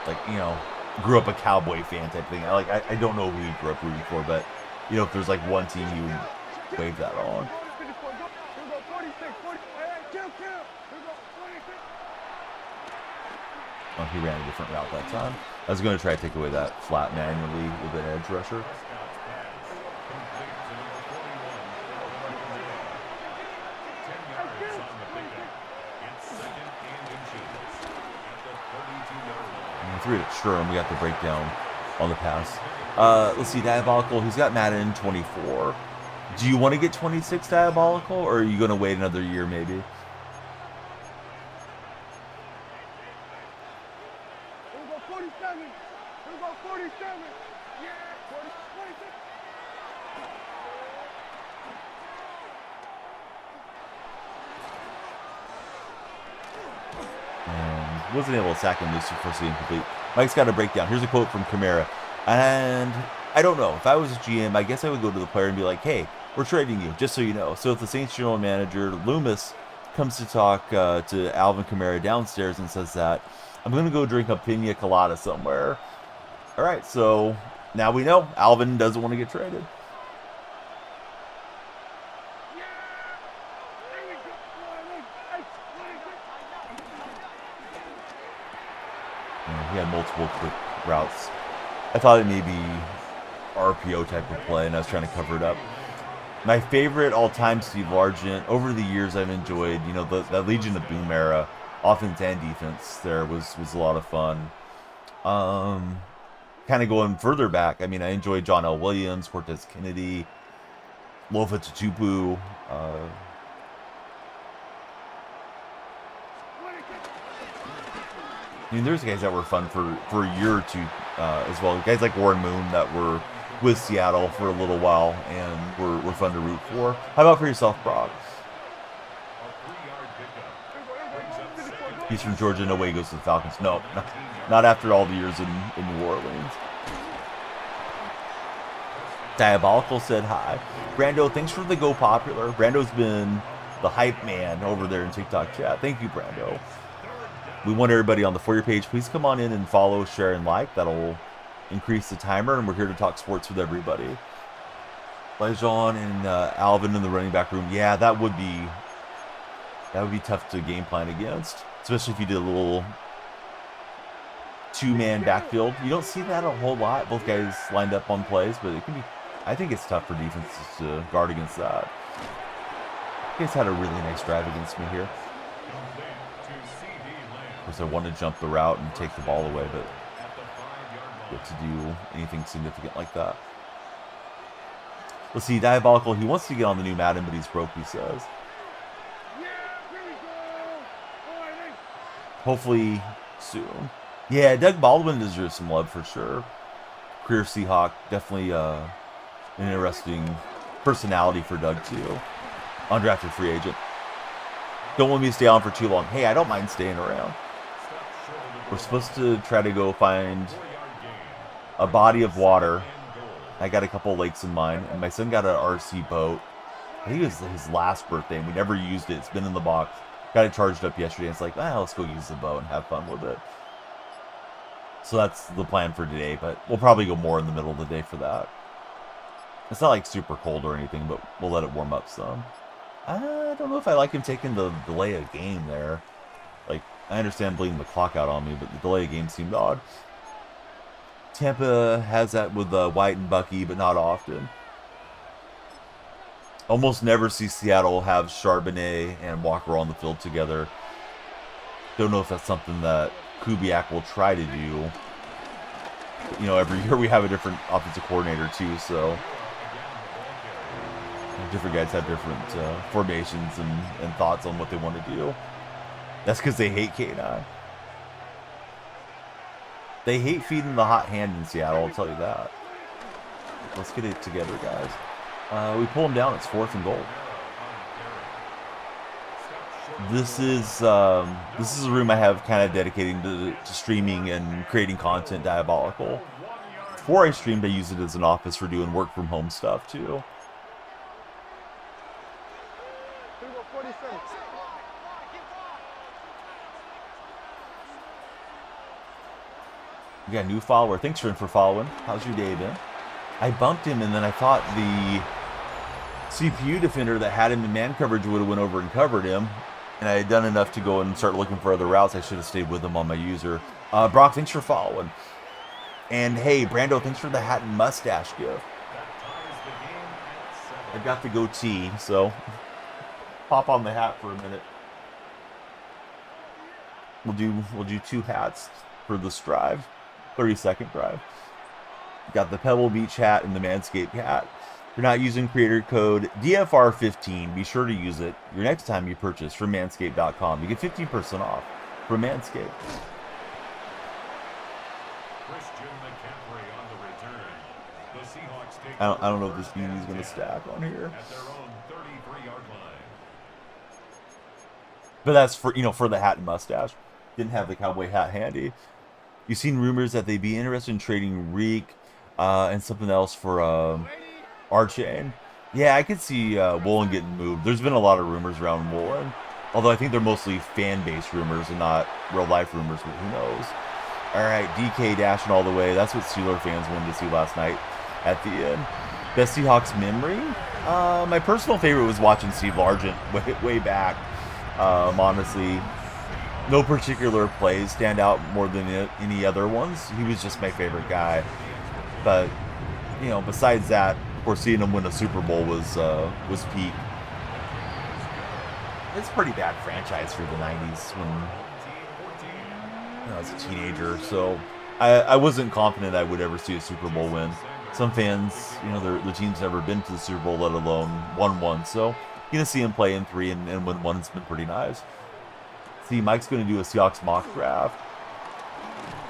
A: Like, you know, grew up a Cowboy fan type thing. I don't know who he grew up rooting for, but, you know, if there's like one team he would wave that on. Oh, he ran a different route that time. I was going to try to take away that flat manually with an edge rusher. And 3 to Sherm. We got the breakdown on the pass. Let's see, Diabolical. He's got Madden 24. Do you want to get 26 Diabolical, or are you going to wait another year maybe? And wasn't able to sack him this first incomplete. Mike's got a breakdown. Here's a quote from Kamara. And I don't know. If I was a GM, I guess I would go to the player and be like, hey, we're trading you, just so you know. So if the Saints general manager, Loomis, comes to talk to Alvin Kamara downstairs and says that, I'm going to go drink a pina colada somewhere. All right, so now we know Alvin doesn't want to get traded. He had multiple quick routes. I thought it may be RPO type of play, and I was trying to cover it up. My favorite all-time Steve Largent. Over the years, I've enjoyed, you know, that Legion of Boom era, offense and defense. There was a lot of fun. Kind of going further back, I mean, I enjoyed John L. Williams, Cortez Kennedy, Lofa Tutupu. I mean, there's guys that were fun for a year or two as well. Guys like Warren Moon that were with Seattle for a little while and were fun to root for. How about for yourself, Brock? He's from Georgia. No way he goes to the Falcons. No, not after all the years in New Orleans. Diabolical said hi. Brando, thanks for the go popular. Brando's been the hype man over there in TikTok chat. Thank you, Brando. We want everybody on the For You page. Please come on in and follow, share, and like. That'll increase the timer, and we're here to talk sports with everybody. Lejon and Alvin in the running back room. Yeah, that would be tough to game plan against, especially if you did a little two-man backfield. You don't see that a whole lot. Both guys lined up on plays, but it can be. I think it's tough for defenses to guard against that. You guys had a really nice drive against me here. Of course, I want to jump the route and take the ball away, but get to do anything significant like that. Let's see, Diabolical. He wants to get on the new Madden, but he's broke, he says. Hopefully soon. Yeah, Doug Baldwin deserves some love for sure. Career Seahawk. Definitely an interesting personality for Doug, too. Undrafted free agent. Don't want me to stay on for too long. Hey, I don't mind staying around. We're supposed to try to go find a body of water. I got a couple lakes in mind, and my son got an RC boat. I think it was his last birthday, and we never used it. It's been in the box. Got it charged up yesterday. And it's like, let's go use the boat and have fun with it. So that's the plan for today, but we'll probably go more in the middle of the day for that. It's not like super cold or anything, but we'll let it warm up some. I don't know if I like him taking the delay of game there. Like, I understand bleeding the clock out on me, but the delay of game seemed odd. Tampa has that with White and Bucky, but not often. Almost never see Seattle have Charbonnet and Walker on the field together. Don't know if that's something that Kubiak will try to do. You know, every year we have a different offensive coordinator too, so different guys have different formations and thoughts on what they want to do. That's because they hate K9. They hate feeding the hot hand in Seattle, I'll tell you that. Let's get it together, guys. We pull him down. It's 4th and goal. This is a room I have kind of dedicated to streaming and creating content. Diabolical. Before I streamed, I used it as an office for doing work from home stuff too. We got a new follower. Thanks for following. How's your day been? I bumped him, and then I thought the CPU defender that had him in man coverage would have went over and covered him, and I had done enough to go and start looking for other routes. I should have stayed with him on my user. Brock, thanks for following. And hey, Brando, thanks for the hat and mustache gift. I got the goatee, so pop on the hat for a minute. We'll do 2 hats for this drive, 30-second drive. Got the Pebble Beach hat and the Manscaped hat. If you're not using creator code DFR15, be sure to use it your next time you purchase from manscaped.com. You get 15% off from Manscaped. I don't know if this uni's going to stack on here. But that's for, for the hat and mustache. Didn't have the cowboy hat handy. You've seen rumors that they'd be interested in trading Reek and something else for Archain. Yeah, I could see Woolen getting moved. There's been a lot of rumors around Woolen. Although I think they're mostly fan-based rumors and not real-life rumors, but who knows. All right, DK dashing all the way. That's what Steeler fans wanted to see last night at the end. Best Seahawks memory? My personal favorite was watching Steve Largent way back. Honestly, no particular plays stand out more than any other ones. He was just my favorite guy. But, besides that, of course, seeing him win a Super Bowl was peak. It's a pretty bad franchise for the 90s when I was a teenager. So I wasn't confident I would ever see a Super Bowl win. Some fans, the team's never been to the Super Bowl, let alone won one. So you're going to see him play in 3 and win 1. It's been pretty nice. See, Mike's going to do a Seahawks mock draft.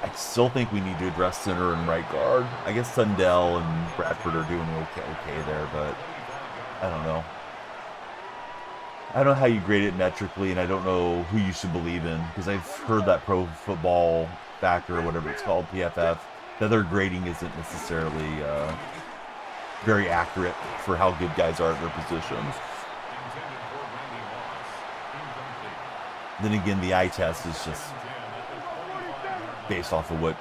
A: I still think we need to address center and right guard. I guess Sundell and Bradford are doing okay there, but I don't know. I don't know how you grade it metrically, and I don't know who you should believe in, because I've heard that Pro Football Factor, or whatever it's called, PFF, that their grading isn't necessarily very accurate for how good guys are at their positions. Then again, the eye test is just based off of what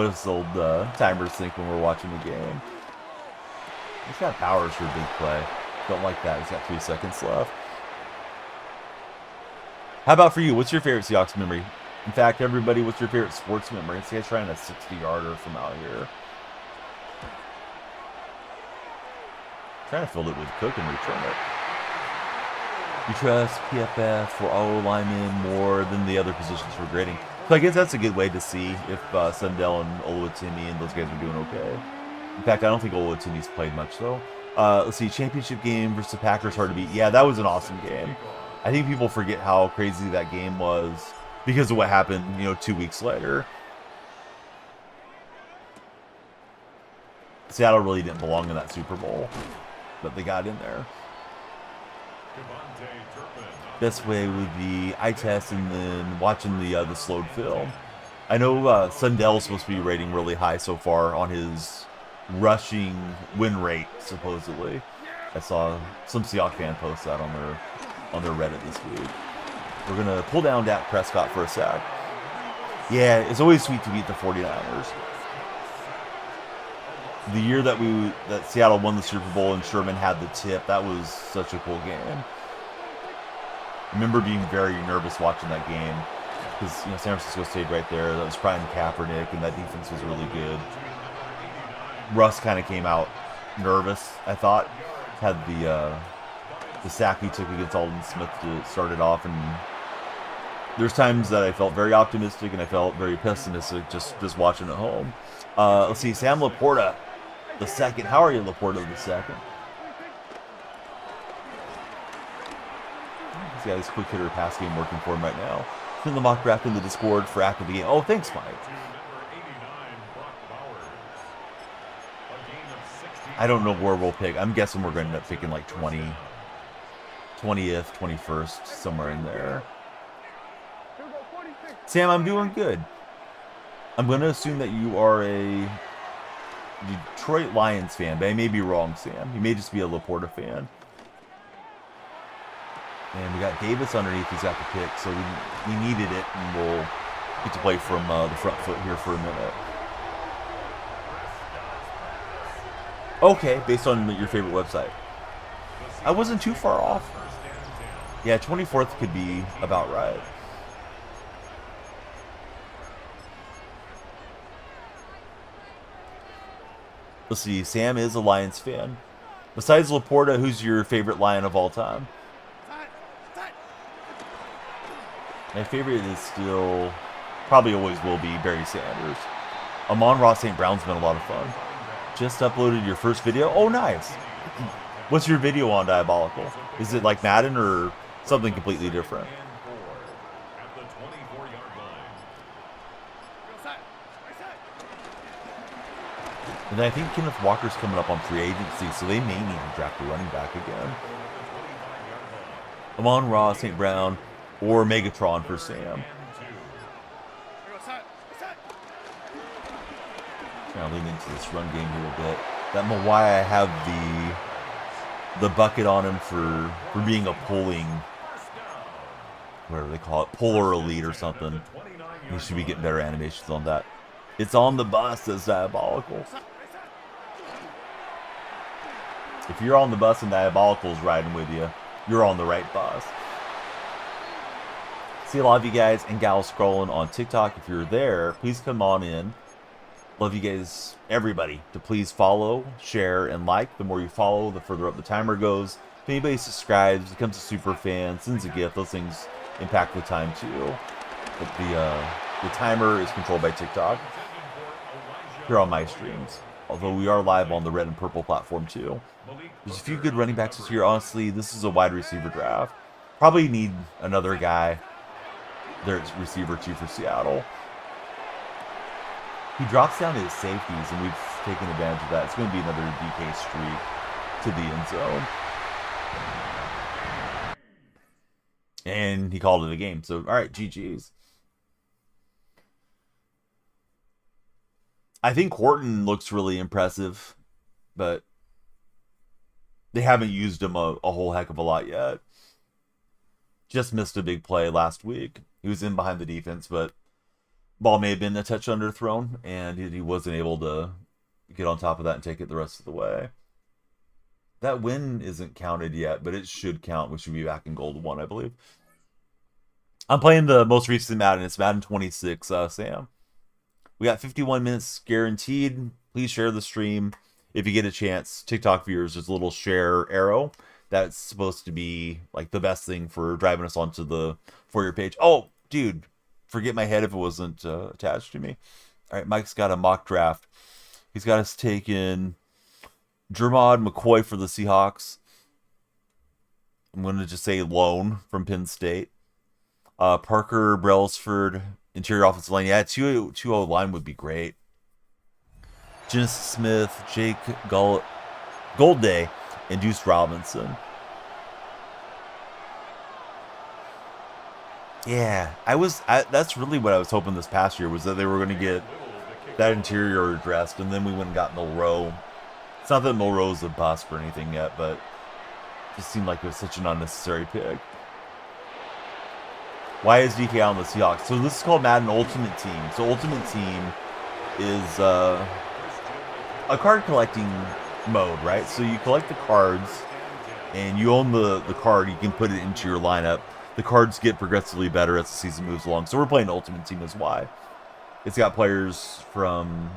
A: us old timers think when we're watching the game. He's got powers for a big play. Don't like that. He's got 3 seconds left. How about for you? What's your favorite Seahawks memory? In fact, everybody, what's your favorite sports memory? This guy's trying a 60-yarder from out here. Trying to field it with Cook and return it. You trust PFF for all linemen more than the other positions for grading. So I guess that's a good way to see if Sundell and Oluwatimi and those guys are doing okay. In fact, I don't think Oluwatimi's played much, though. Let's see, championship game versus the Packers, hard to beat. Yeah, that was an awesome game. I think people forget how crazy that game was because of what happened, 2 weeks later. Seattle really didn't belong in that Super Bowl, but they got in there. Best way would be eye test and then watching the slowed film. I know Sundell's supposed to be rating really high so far on his rushing win rate, supposedly. I saw some Seahawks fan post that on their Reddit this week. We're gonna pull down Dak Prescott for a sec. Yeah, it's always sweet to beat the 49ers. The year that Seattle won the Super Bowl and Sherman had the tip, that was such a cool game. I remember being very nervous watching that game because San Francisco stayed right there. That was prime Kaepernick, and that defense was really good. Russ kind of came out nervous, I thought. Had the sack he took against Aldon Smith to start it off, and there's times that I felt very optimistic and I felt very pessimistic just watching at home. Let's see, Sam Laporta the second. How are you, Laporta the second? He's got his quick hitter pass game working for him right now. Send the mock draft in the Discord for after the game. Oh, thanks, Mike. I don't know where we'll pick. I'm guessing we're going to end up picking like 20th, 21st, somewhere in there. Sam, I'm doing good. I'm going to assume that you are a Detroit Lions fan, but I may be wrong, Sam. You may just be a Laporta fan. And we got Davis underneath. He's got the pick, so we needed it, and we'll get to play from the front foot here for a minute. Okay, based on your favorite website. I wasn't too far off. Yeah, 24th could be about right. Let's see, Sam is a Lions fan. Besides Laporta, who's your favorite Lion of all time? My favorite is still, probably always will be, Barry Sanders. Amon-Ra St. Brown's been a lot of fun. Just uploaded your first video? Oh, nice. What's your video on Diabolical? Is it like Madden or something completely different? And I think Kenneth Walker's coming up on free agency, so they may need to draft a running back again. Amon-Ra St. Brown or Megatron for Sam. Trying to lean into this run game here a bit. That might why I have the bucket on him for being a pulling, whatever they call it, puller elite or something. He should be getting better animations on that. It's on the bus, says Diabolical. If you're on the bus and Diabolical's riding with you, you're on the right bus. See a lot of you guys and gals scrolling on TikTok. If you're there, please come on in. Love you guys, everybody, to please follow, share, and like. The more you follow, the further up the timer goes. If anybody subscribes, becomes a super fan, sends a gift, those things impact the time too. But the timer is controlled by TikTok here on my streams. Although we are live on the red and purple platform too. There's a few good running backs this year. Honestly, this is a wide receiver draft. Probably need another guy. There's receiver 2 for Seattle. He drops down to his safeties, and we've taken advantage of that. It's going to be another DK streak to the end zone. And he called it a game. So, all right, GG's. I think Horton looks really impressive, but they haven't used him a whole heck of a lot yet. Just missed a big play last week. He was in behind the defense, but ball may have been a touch underthrown, and he wasn't able to get on top of that and take it the rest of the way. That win isn't counted yet, but it should count. We should be back in gold 1, I believe. I'm playing the most recent Madden. It's Madden 26, Sam. We got 51 minutes guaranteed. Please share the stream if you get a chance. TikTok viewers, there's a little share arrow. That's supposed to be like the best thing for driving us onto the For Your page. Oh, dude, forget my head if it wasn't attached to me. All right, Mike's got a mock draft. He's got us taking Jermod McCoy for the Seahawks. I'm going to just say loan from Penn State. Parker Brailsford, interior offensive line. Yeah, 2-0 line would be great. Genesis Smith, Jake Goldday, and Deuce Robinson. Yeah, that's really what I was hoping this past year, was that they were going to get that interior addressed, and then we went and got Milroe. It's not that Milroe's a bust or anything yet, but it just seemed like it was such an unnecessary pick. Why is DK on the Seahawks? So this is called Madden Ultimate Team. So Ultimate Team is a card collecting mode, right? So you collect the cards, and you own the card. You can put it into your lineup. The cards get progressively better as the season moves along. So we're playing Ultimate Team is why. It's got players from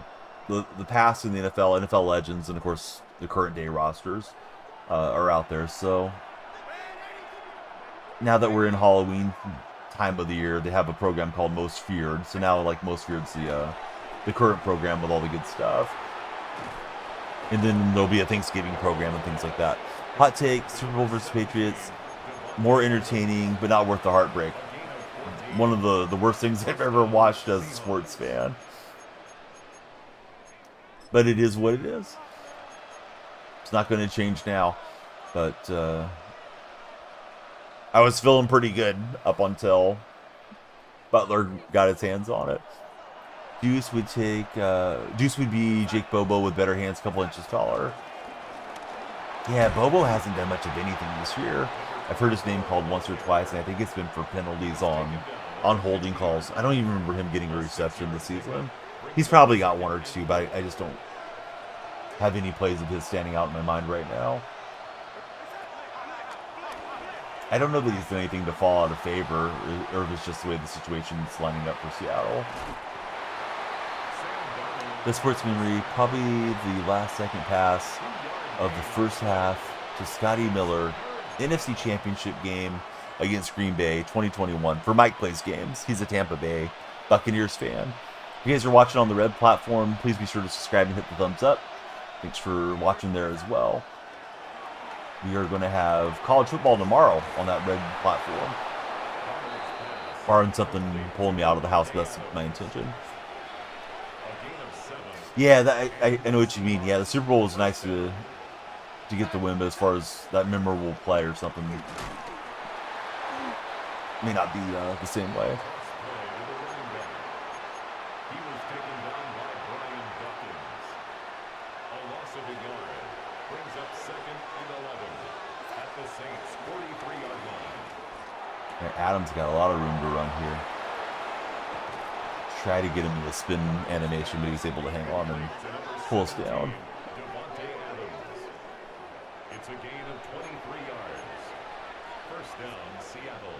A: the past in the NFL, NFL legends, and of course the current day rosters are out there. So now that we're in Halloween time of the year, they have a program called Most Feared. So now, like, Most Feared's the current program with all the good stuff. And then there'll be a Thanksgiving program and things like that. Hot take, Super Bowl versus Patriots. More entertaining, but not worth the heartbreak. One of the worst things I've ever watched as a sports fan. But it is what it is. It's not going to change now. But I was feeling pretty good up until Butler got his hands on it. Deuce would be Jake Bobo with better hands, a couple inches taller. Yeah, Bobo hasn't done much of anything this year. I've heard his name called once or twice, and I think it's been for penalties on holding calls. I don't even remember him getting a reception this season. He's probably got one or two, but I just don't have any plays of his standing out in my mind right now. I don't know that he's done anything to fall out of favor, or if it's just the way the situation's lining up for Seattle. The sports memory, probably the last second pass of the first half to Scotty Miller, NFC Championship game against Green Bay 2021 for Mike Plays Games. He's a Tampa Bay Buccaneers fan. If you guys are watching on the Red platform, please be sure to subscribe and hit the thumbs up. Thanks for watching there as well. We are going to have college football tomorrow on that Red platform. Barring something pulling me out of the house, but that's my intention. Yeah, I know what you mean. Yeah, the Super Bowl was nice to get the win, but as far as that memorable play or something, may not be the same way. Adams got a lot of room to run here. Try to get him to a spin animation, but he's able to hang on and pull us down.
B: It's a gain of 23 yards. First down, Seattle.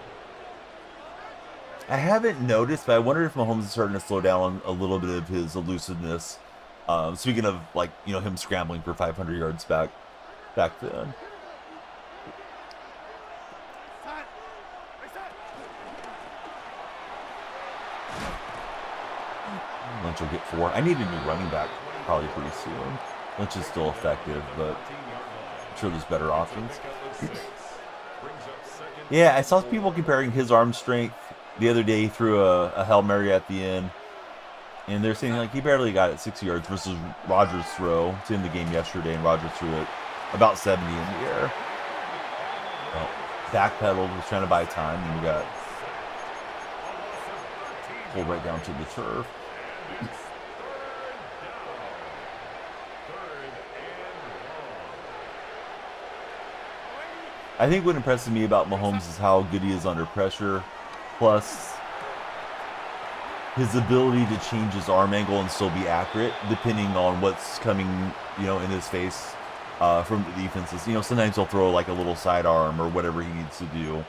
A: I haven't noticed, but I wonder if Mahomes is starting to slow down a little bit of his elusiveness. Speaking of, like, him scrambling for 500 yards back then. Lynch will get 4. I need a new running back probably pretty soon. Lynch is still effective, but I'm sure there's better options. Yeah, I saw people comparing his arm strength the other day. He threw a Hail Mary at the end, and they're saying like he barely got it 60 yards versus Rodgers' throw. It's in the game yesterday, and Rodgers threw it about 70 in the air. Well, backpedaled, was trying to buy time, and we got pulled right down to the turf. I think what impresses me about Mahomes is how good he is under pressure, plus his ability to change his arm angle and still be accurate depending on what's coming, in his face from the defenses. Sometimes he'll throw like a little sidearm or whatever he needs to do.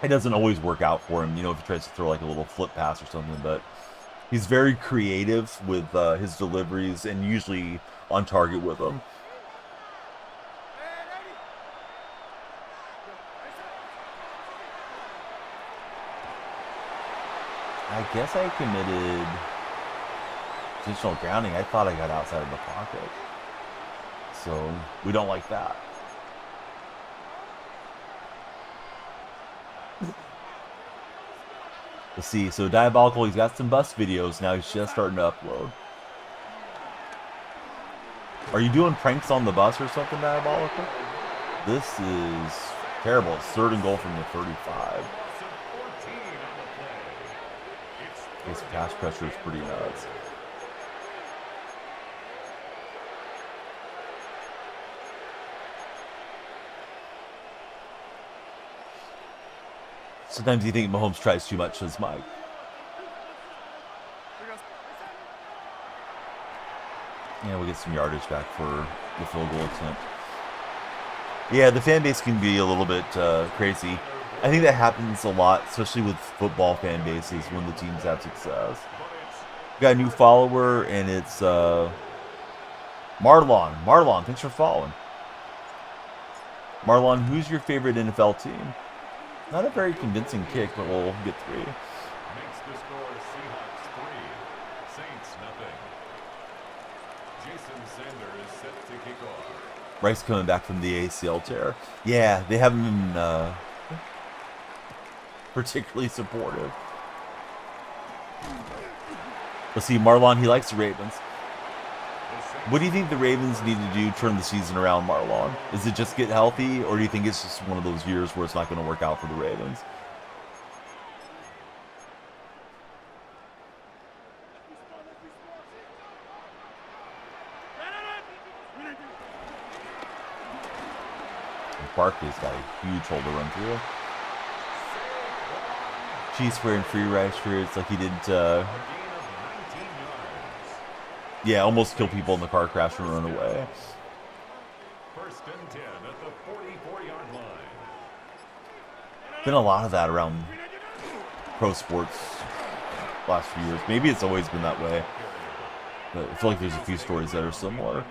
A: It doesn't always work out for him, if he tries to throw like a little flip pass or something, but he's very creative with his deliveries and usually on target with them. I guess I committed intentional grounding. I thought I got outside of the pocket. So we don't like that. Let's see. So Diabolical, he's got some bus videos now. He's just starting to upload. Are you doing pranks on the bus or something, Diabolical? This is terrible. It's 3rd and goal from the 35. His pass pressure is pretty nuts. Sometimes you think Mahomes tries too much, says Mike. Yeah, we'll get some yardage back for the field goal attempt. Yeah, the fan base can be a little bit crazy. I think that happens a lot, especially with football fan bases when the teams have success. We got a new follower, and it's Marlon. Marlon, thanks for following. Marlon, who's your favorite NFL team? Not a very convincing kick, but we'll get 3.
B: Makes the score Seahawks 3, Saints nothing. Jason Sander is set to kick off.
A: Rice coming back from the ACL tear. Yeah, they haven't been particularly supportive. Let's see, Marlon, he likes the Ravens.
B: The
A: What do you think the Ravens need to do to turn the season around, Marlon? Is it just get healthy, or do you think it's just one of those years where it's not going to work out for the Ravens? Barkley's got a huge hole to run through. Chiefs wearing free rice shirts like he didn't, yeah, almost kill people in the car crash and run away.
B: First and 10 at the 44-yard line.
A: Been a lot of that around pro sports last few years. Maybe it's always been that way, but I feel like there's a few stories that are similar.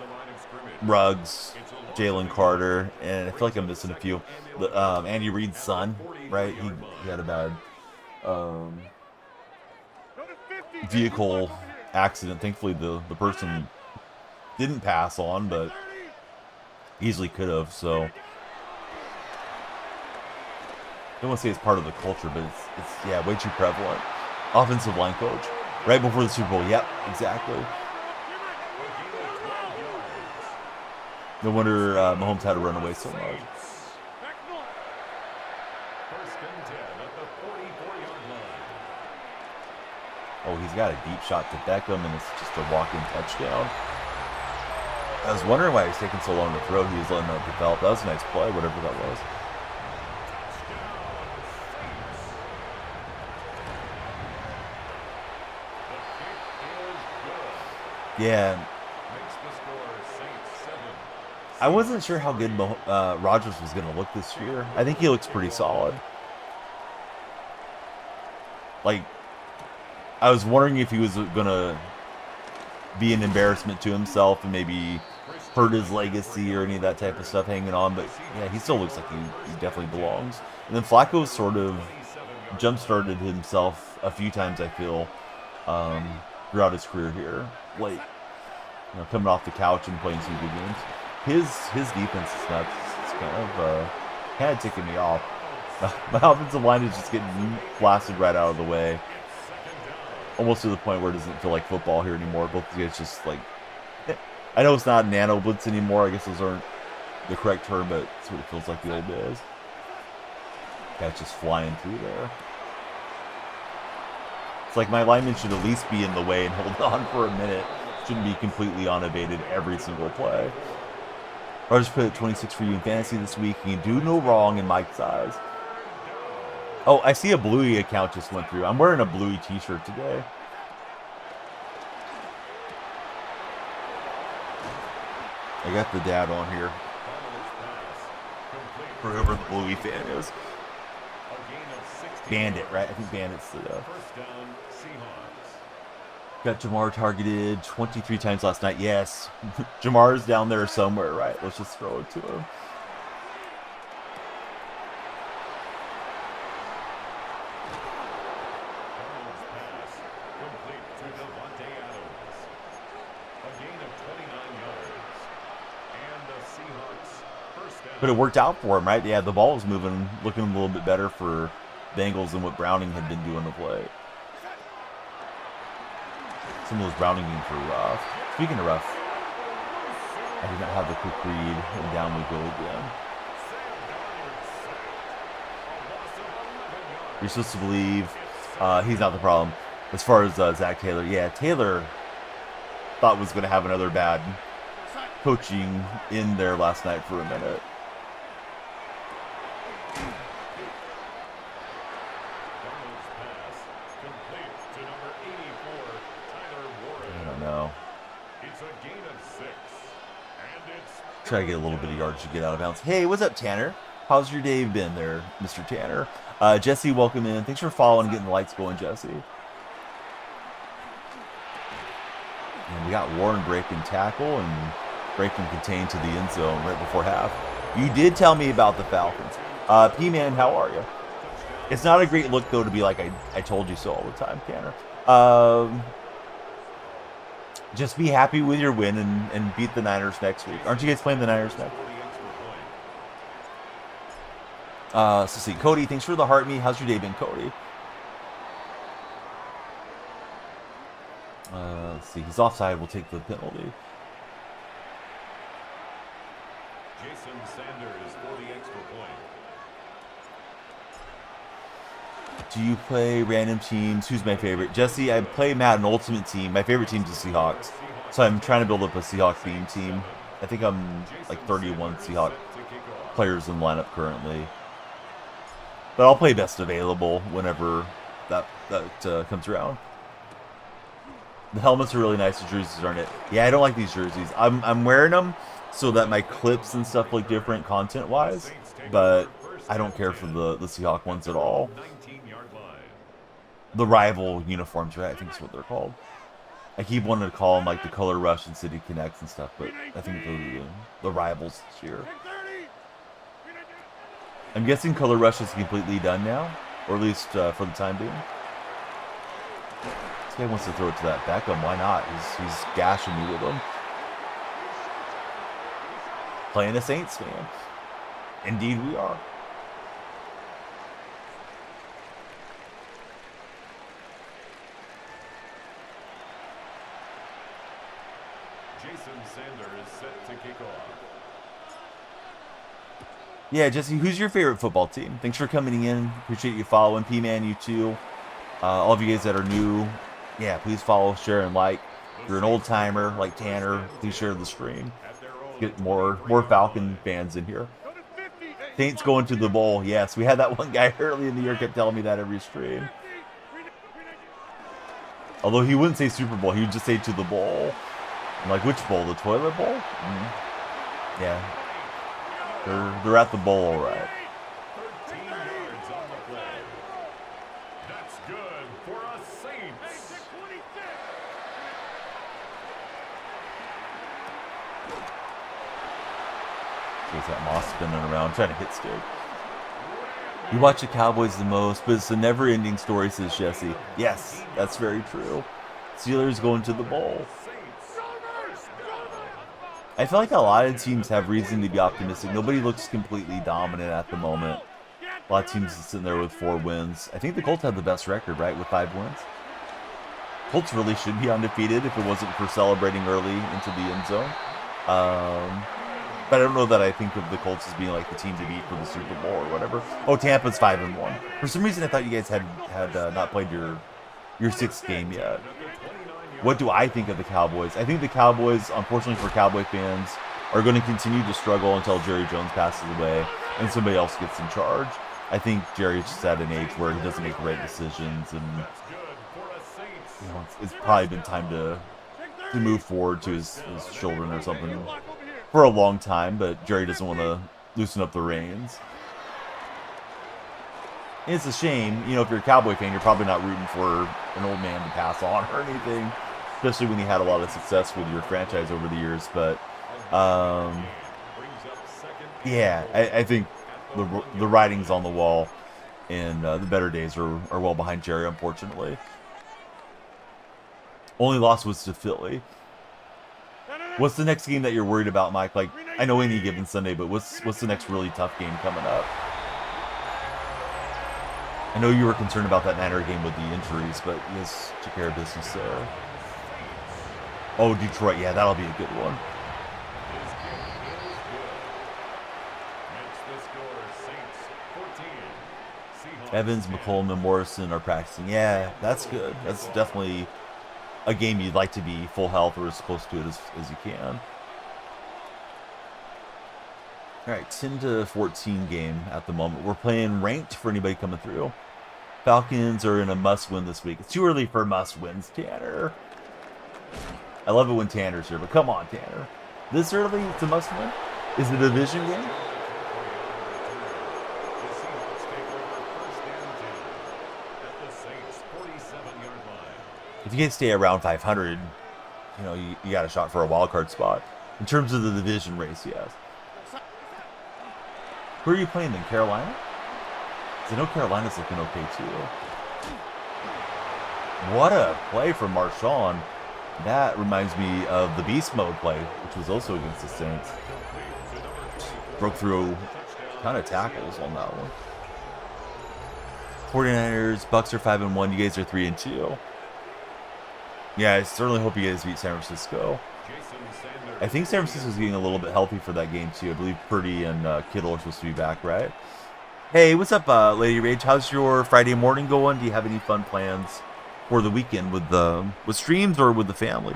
A: Ruggs, Jalen Carter, and I feel like I'm missing a few. Andy Reid's son, right? He had a bad vehicle accident. Thankfully, the person didn't pass on, but easily could have. So, I don't want to say it's part of the culture, but it's yeah, way too prevalent. Offensive line coach, right before the Super Bowl. Yep, exactly. No wonder Mahomes had to run away so much.
B: First and 10 at the 44-yard line.
A: Oh, he's got a deep shot to Beckham, and it's just a walk-in touchdown. I was wondering why he was taking so long to throw. He was letting that develop. That was a nice play, whatever that was. Yeah. I wasn't sure how good Rodgers was going to look this year. I think he looks pretty solid. Like, I was wondering if he was going to be an embarrassment to himself and maybe hurt his legacy or any of that type of stuff hanging on. But, yeah, he still looks like he definitely belongs. And then Flacco sort of jump-started himself a few times, I feel, throughout his career here. Like, coming off the couch and playing some good games. His defense is nuts. It's kind of ticking me off. My offensive line is just getting blasted right out of the way. Almost to the point where it doesn't feel like football here anymore. Both of guys just like... I know it's not nano blitz anymore. I guess those aren't the correct term, but it's what it feels like the old days. Guys just flying through there. It's like my linemen should at least be in the way and hold on for a minute. Shouldn't be completely unabated every single play. Rogers put at 26 for you in fantasy this week. You can do no wrong in Mike's eyes. Oh, I see a Bluey account just went through. I'm wearing a Bluey t-shirt today. I got the dad on here. For whoever the Bluey fan is. Bandit, right? I think Bandit's the... Got Jamar targeted 23 times last night. Yes. Jamar's down there somewhere, right? Let's just throw it to him. But it worked out for him, right? Yeah, the ball was moving, looking a little bit better for Bengals than what Browning had been doing of late. Some of those Browning games were rough. Speaking of rough, I did not have the quick read, and down we go again. You're supposed to believe he's not the problem. As far as Zach Taylor, yeah, Taylor thought was going to have another bad coaching in there last night for a minute. Try to get a little bit of yardage to get out of bounds. Hey, what's up, Tanner? How's your day been there, Mr. Tanner? Jesse, welcome in. Thanks for following and getting the lights going, Jesse. And we got Warren breaking tackle and breaking contained to the end zone right before half. You did tell me about the Falcons. P-Man, how are you? It's not a great look, though, to be like, I told you so all the time, Tanner. Just be happy with your win and beat the Niners next week. Aren't you guys playing the Niners next? So see, Cody, thanks for the heart me. How's your day been, Cody? Let's see, he's offside. We'll take the penalty.
B: Jason Sanders for the extra point.
A: Do you play random teams? Who's my favorite? Jesse, I play Madden Ultimate Team. My favorite team's the Seahawks. So I'm trying to build up a Seahawks theme team. I think I'm like 31 Seahawks players in the lineup currently. But I'll play best available whenever that comes around. The helmets are really nice. The jerseys aren't it? Yeah, I don't like these jerseys. I'm wearing them so that my clips and stuff look different content-wise. But I don't care for the Seahawk ones at all. The rival uniforms, right? I think is what they're called. I keep wanting to call them like the Color Rush and City Connects and stuff, but I think they're the rivals this year. I'm guessing Color Rush is completely done now, or at least for the time being. This guy wants to throw it to that Beckham. Why not? He's gashing me with him. Playing a Saints fan. Indeed we are.
B: Jason Sanders is set to kick off.
A: Yeah, Jesse, who's your favorite football team? Thanks for coming in. Appreciate you following. P-Man, you too. All of you guys that are new, yeah, please follow, share, and like. If you're an old timer like Tanner, please share the stream. Get more Falcon fans in here. Saints going to the bowl. Yes, we had that one guy early in the year kept telling me that every stream. Although he wouldn't say Super Bowl, he would just say to the bowl. I'm like, which bowl? The toilet bowl? Mm-hmm. Yeah. They're at the bowl, all right.
B: 13 yards on the play. That's good for a Saints.
A: There's that Moss spinning around, trying to hit stick. You watch the Cowboys the most, but it's a never-ending story, says Jesse. Yes, that's very true. Steelers going to the bowl. I feel like a lot of teams have reason to be optimistic. Nobody looks completely dominant at the moment. A lot of teams are sitting there with 4 wins. I think the Colts have the best record, right, with 5 wins. Colts really should be undefeated if it wasn't for celebrating early into the end zone. But I don't know that I think of the Colts as being like the team to beat for the Super Bowl or whatever. Oh, Tampa's 5-1. For some reason, I thought you guys had not played your 6th game yet. What do I think of the Cowboys? I think the Cowboys, unfortunately for Cowboy fans, are going to continue to struggle until Jerry Jones passes away and somebody else gets in charge. I think Jerry's just at an age where he doesn't make the right decisions, and it's probably been time to move forward to his children or something for a long time, but Jerry doesn't want to loosen up the reins. And it's a shame, if you're a Cowboy fan, you're probably not rooting for an old man to pass on or anything, especially when he had a lot of success with your franchise over the years. But yeah, I think the writing's on the wall, and the better days are well behind Jerry, unfortunately. Only loss was to Philly. What's the next game that you're worried about, Mike? Like, I know any given Sunday, but what's the next really tough game coming up? I know you were concerned about that Niner game with the injuries, but you guys took care of business there. Oh, Detroit. Yeah, that'll be a good one. Evans, McCollum, and Morrison are practicing. Yeah, that's good. That's definitely a game you'd like to be full health or as close to it as you can. All right, 10-14 game at the moment. We're playing ranked for anybody coming through. Falcons are in a must-win this week. It's too early for must-wins, Tanner. I love it when Tanner's here, but come on, Tanner. This early, it's a must-win? Is it a division game? If you can stay around 500, you got a shot for a wild card spot. In terms of the division race, yes. Who are you playing then? Carolina? Because I know Carolina's looking okay too. What a play from Marshawn. That reminds me of the beast mode play, which was also against the Saints. Broke through a ton of tackles on that one. 49ers, Bucks are 5-1. You guys are 3-2. Yeah, I certainly hope you guys beat San Francisco.
B: Jason Sanders
A: I think San Francisco's getting a little bit healthy for that game too. I believe Purdy and Kittle are supposed to be back, right? Hey, what's up, Lady Rage? How's your Friday morning going? Do you have any fun plans for the weekend with streams or with the family?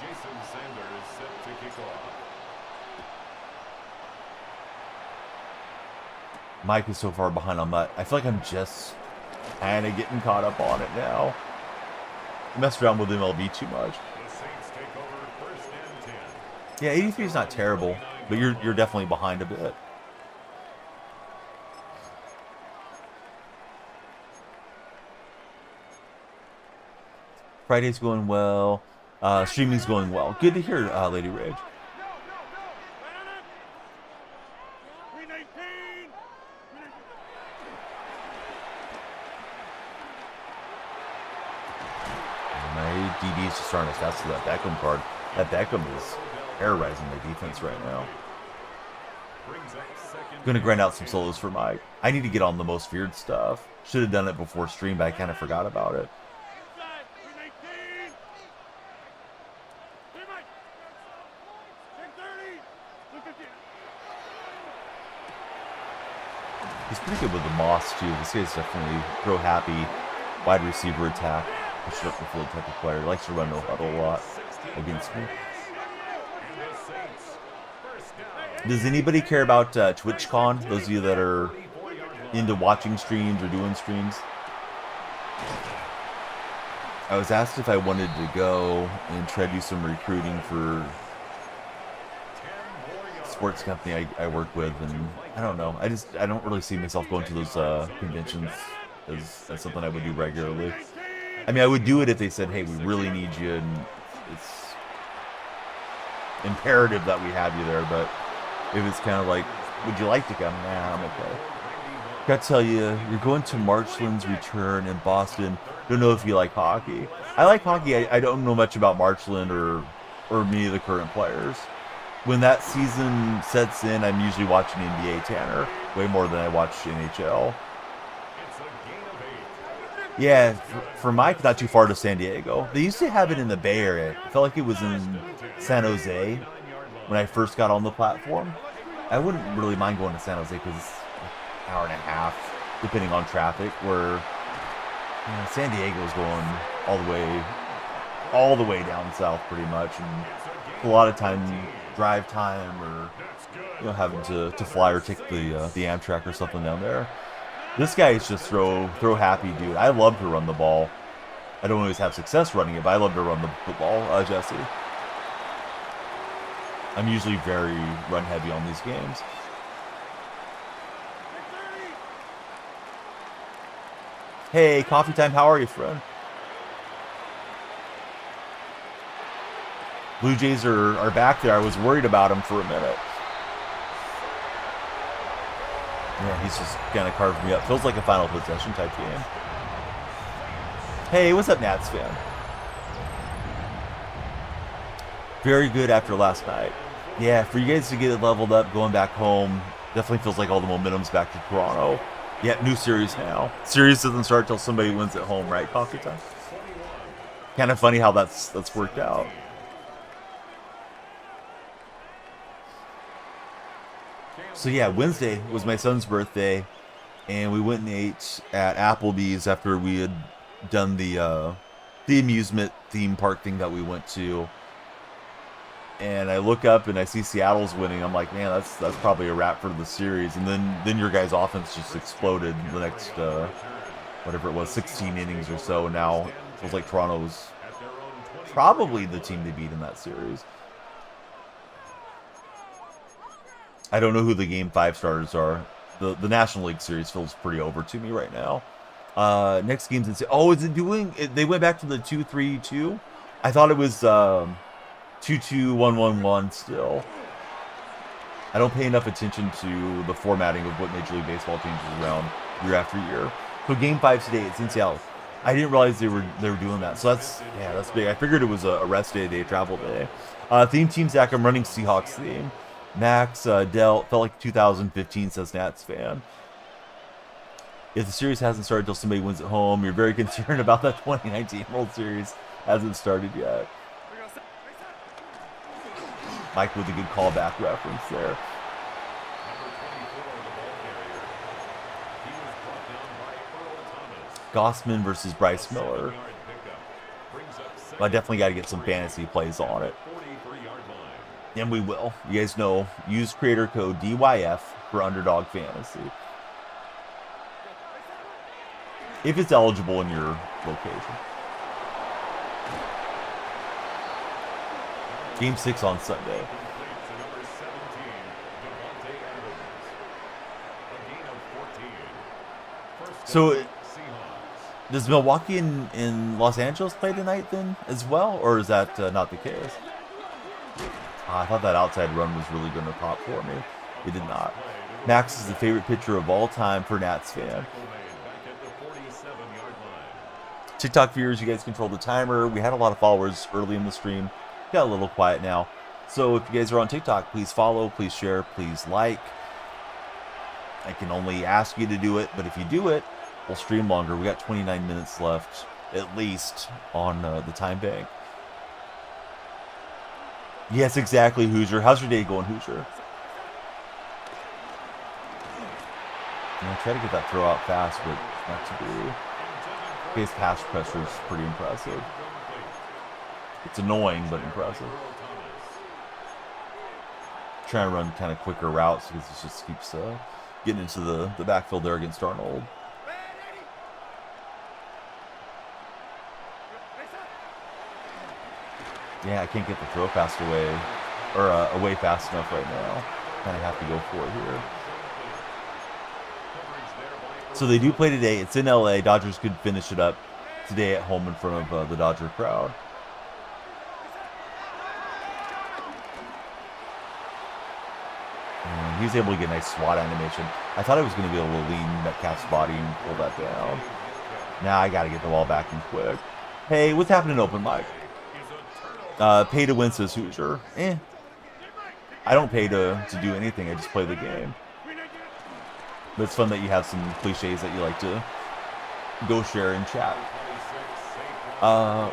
B: Jason Sanders set to kick off.
A: Mike is so far behind on that. I feel like I'm just kind of getting caught up on it now. I messed around with MLB too much.
B: The Saints take over first and 10.
A: Yeah, 83 is not terrible, but you're definitely behind a bit. Friday's going well. Streaming's going well. Good to hear, Lady Rage. My DB is just starting to test that Beckham card. That Beckham is terrorizing my defense right now. Gonna grind out some solos for Mike. I need to get on the most feared stuff. Should have done it before stream, but I kind of forgot about it. He's pretty good with the moss too. This guy's definitely throw happy, wide receiver attack, push it up the field type of player. He likes to run no huddle a lot against me. Does anybody care about TwitchCon? Those of you that are into watching streams or doing streams. I was asked if I wanted to go and try to do some recruiting for sports company I work with, and I don't know. I don't really see myself going to those conventions as something I would do regularly. I mean, I would do it if they said, "Hey, we really need you," and it's imperative that we have you there. But if it's kind of like, "Would you like to come?" Nah, I'm okay. Gotta tell you, you're going to Marchland's return in Boston. Don't know if you like hockey. I like hockey. I don't know much about Marchland or many of the current players. When that season sets in, I'm usually watching NBA Tanner way more than I watch NHL. Yeah, for Mike, not too far to San Diego. They used to have it in the Bay Area. I felt like it was in San Jose when I first got on the platform. I wouldn't really mind going to San Jose because it's an hour and a half, depending on traffic, where San Diego's going all the way down south pretty much, and a lot of time drive time or having to fly or take the Amtrak or something down there. This guy is just throw happy dude. I love to run the ball. I don't always have success running it, but I love to run the football, Jesse. I'm usually very run heavy on these games. Hey, coffee time, how are you, friend? Blue Jays are back there. I was worried about him for a minute. Yeah, he's just kind of carved me up. Feels like a final possession type game. Hey, what's up, Nats fan? Very good after last night. Yeah, for you guys to get it leveled up, going back home, definitely feels like all the momentum's back to Toronto. Yeah, new series now. Series doesn't start till somebody wins at home, right? Coffee time. Kind of funny how that's worked out. So yeah, Wednesday was my son's birthday, and we went and ate at Applebee's after we had done the amusement theme park thing that we went to. And I look up and I see Seattle's winning. I'm like, man, that's probably a wrap for the series. And then your guys' offense just exploded the next whatever it was, 16 innings or so. And now it feels like Toronto's probably the team to beat in that series. I don't know who the Game 5 starters are. The National League Series feels pretty over to me right now. Next game's in... Oh, is it doing... They went back to the 2-3-2? I thought it was 2-2-1-1-1 still. I don't pay enough attention to the formatting of what Major League Baseball changes around year after year. So Game 5 today, it's in Seattle. I didn't realize they were doing that. So that's big. I figured it was a rest day, travel day. Theme team, Zach, I'm running Seahawks theme. Max, Dell, felt like 2015, says Nats fan. If the series hasn't started until somebody wins at home, you're very concerned about that 2019 World Series. Hasn't started yet. Mike with a good callback reference there. Gossman versus Bryce Miller. Well, I definitely got to get some fantasy plays on it. And we will. You guys know, use creator code DYF for Underdog Fantasy. If it's eligible in your location. Game 6 on Sunday. So, does Milwaukee in Los Angeles play tonight then as well? Or is that not the case? I thought that outside run was really going to pop for me. It did not. Max is the favorite pitcher of all time for Nats fan. TikTok viewers, you guys control the timer. We had a lot of followers early in the stream. Got a little quiet now. So if you guys are on TikTok, please follow, please share, please like. I can only ask you to do it, but if you do it, we'll stream longer. We got 29 minutes left, at least, on the time bank. Yes, exactly, Hoosier. How's your day going, Hoosier? I try to get that throw out fast, but not to do. His pass pressure is pretty impressive. It's annoying, but impressive. Trying to run kind of quicker routes because it just keeps getting into the backfield there against Arnold. Yeah, I can't get the throw fast away, or away fast enough right now. Kind of have to go for it here. So they do play today. It's in LA. Dodgers could finish it up today at home in front of the Dodger crowd. And he was able to get a nice SWAT animation. I thought I was going to be able to lean Metcalf's body and pull that down. Now I got to get the ball back in quick. Hey, what's happening open mic? Pay to win, says Hoosier. I don't pay to do anything. I just play the game. But it's fun that you have some cliches that you like to go share in chat.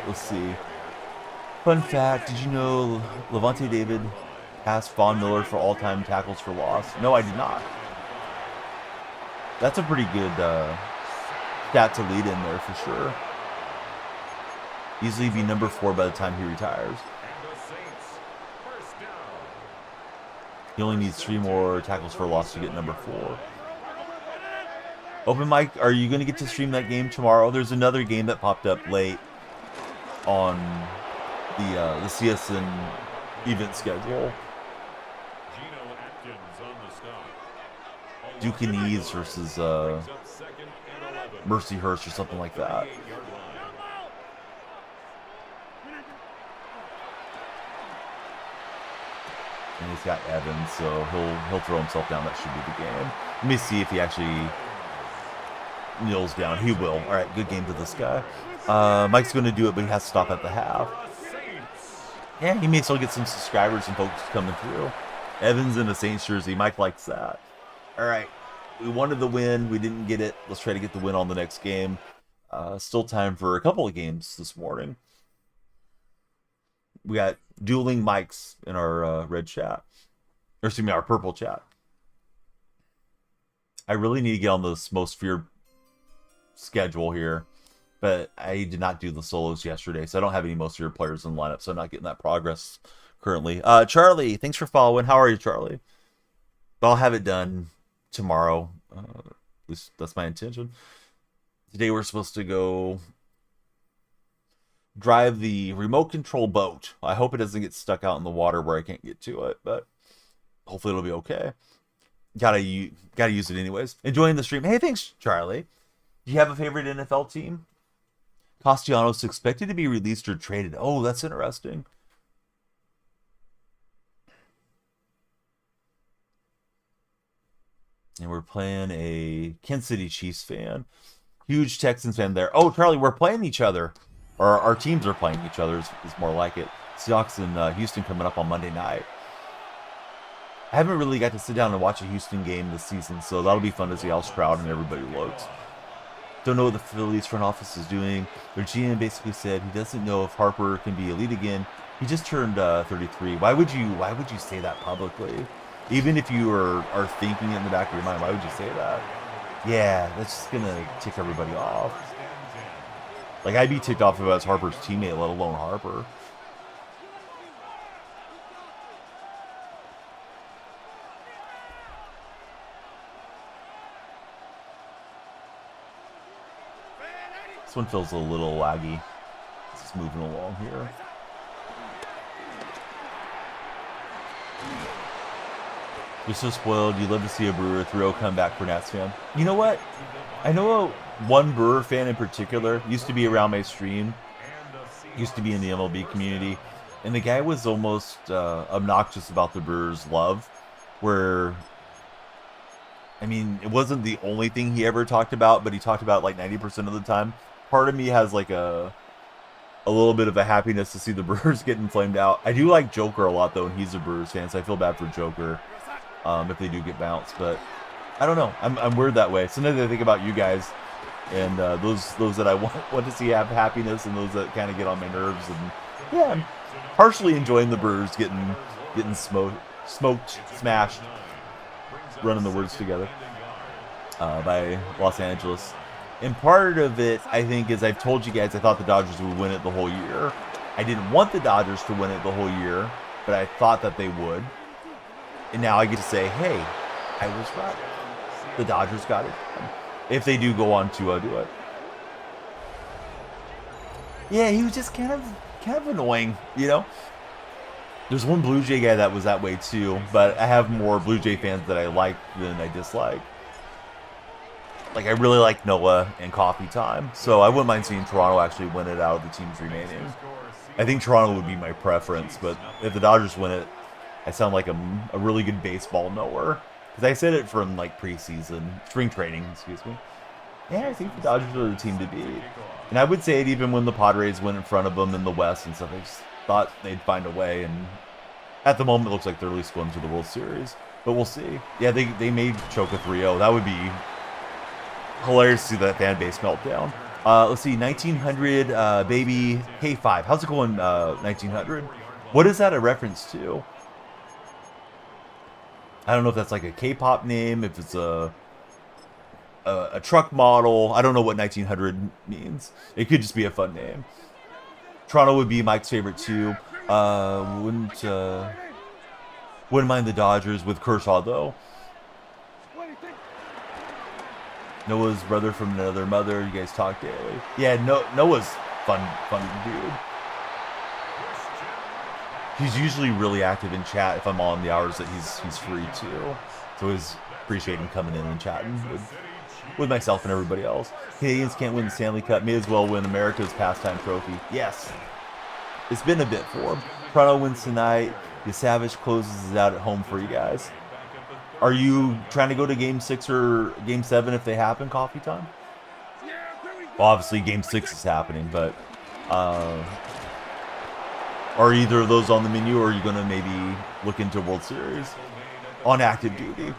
A: Let's see. Fun fact, did you know Levante David passed Von Miller for all-time tackles for loss? No, I did not. That's a pretty good stat to lead in there for sure. Easily be number 4 by the time he retires. He only needs 3 more tackles for loss to get number 4. Open mic, are you going to get to stream that game tomorrow? There's another game that popped up late on the CSN event schedule. Ducanese versus Mercyhurst or something like that. And he's got Evans, so he'll throw himself down. That should be the game. Let me see if he actually kneels down. He will. All right, good game to this guy. Mike's going to do it, but he has to stop at the half. Yeah, he may still get some subscribers and folks coming through. Evans in a Saints jersey. Mike likes that. All right, we wanted the win. We didn't get it. Let's try to get the win on the next game. Still time for a couple of games this morning. We got dueling mics in our red chat. Or excuse me, our purple chat. I really need to get on this most feared schedule here. But I did not do the solos yesterday, so I don't have any most feared players in the lineup, so I'm not getting that progress currently. Charlie, thanks for following. How are you, Charlie? I'll have it done tomorrow. At least that's my intention. Today we're supposed to go drive the remote control boat. I hope it doesn't get stuck out in the water where I can't get to it, but hopefully it'll be okay. Gotta use it anyways. Enjoying the stream. Hey, thanks, Charlie. Do you have a favorite NFL team? Castellanos expected to be released or traded. Oh, that's interesting. And we're playing a Kansas City Chiefs fan. Huge Texans fan there. Oh, Charlie, we're playing each other. Or our teams are playing each other is more like it. Seahawks and Houston coming up on Monday night. I haven't really got to sit down and watch a Houston game this season, so that'll be fun to see how Stroud and everybody looks. Don't know what the Phillies front office is doing. Their GM basically said he doesn't know if Harper can be elite again. He just turned 33. Why would you say that publicly? Even if you are thinking it in the back of your mind, why would you say that? Yeah, that's just gonna tick everybody off. Like, I'd be ticked off if I was Harper's teammate, let alone Harper. This one feels a little laggy. It's just moving along here. You're so spoiled. You'd love to see a Brewer 3-0 comeback for Nats fan. You know what? I know one Brewer fan in particular used to be around my stream. Used to be in the MLB community. And the guy was almost obnoxious about the Brewers' love. Where, I mean, it wasn't the only thing he ever talked about, but he talked about like 90% of the time. Part of me has like a little bit of a happiness to see the Brewers getting flamed out. I do like Joker a lot though, and he's a Brewers fan, so I feel bad for Joker if they do get bounced. But I don't know. I'm weird that way. Sometimes I think about you guys and those that I want to see have happiness, and those that kind of get on my nerves. And yeah, I'm partially enjoying the Brewers getting smoked, smashed, running the words together by Los Angeles. And part of it, I think, is I've told you guys I thought the Dodgers would win it the whole year. I didn't want the Dodgers to win it the whole year, but I thought that they would. And now I get to say, hey, I was right. The Dodgers got it done. If they do go on to do it. Yeah, he was just kind of annoying, you know? There's one Blue Jay guy that was that way too, but I have more Blue Jay fans that I like than I dislike. Like, I really like Noah and Coffee Time, so I wouldn't mind seeing Toronto actually win it out of the teams remaining. I think Toronto would be my preference, but if the Dodgers win it, I sound like a really good baseball knower. Because I said it from, like, preseason, spring training, excuse me. Yeah, I think the Dodgers are the team to beat. And I would say it even when the Padres went in front of them in the West and stuff. I just thought they'd find a way, and at the moment it looks like they're at least going to the World Series. But we'll see. Yeah, they made choke a 3-0. That would be hilarious to see that fan base meltdown. Let's see, 1900, baby K5. How's it going, 1900? What is that a reference to? I don't know if that's like a K-pop name, if it's a truck model. I don't know what 1900 means. It could just be a fun name. Toronto would be Mike's favorite too. Wouldn't mind the Dodgers with Kershaw though. Noah's brother from another mother. You guys talk daily. Yeah, Noah's fun dude. He's usually really active in chat if I'm on the hours that he's free too. So always appreciate him coming in and chatting with myself and everybody else. Canadians can't win the Stanley Cup. May as well win America's pastime trophy. Yes. It's been a bit for him. Toronto wins tonight. The Savage closes it out at home for you guys. Are you trying to go to Game 6 or Game 7 if they happen, Coffee Time? Well, obviously Game 6 is happening, but are either of those on the menu, or are you going to maybe look into World Series on active duty?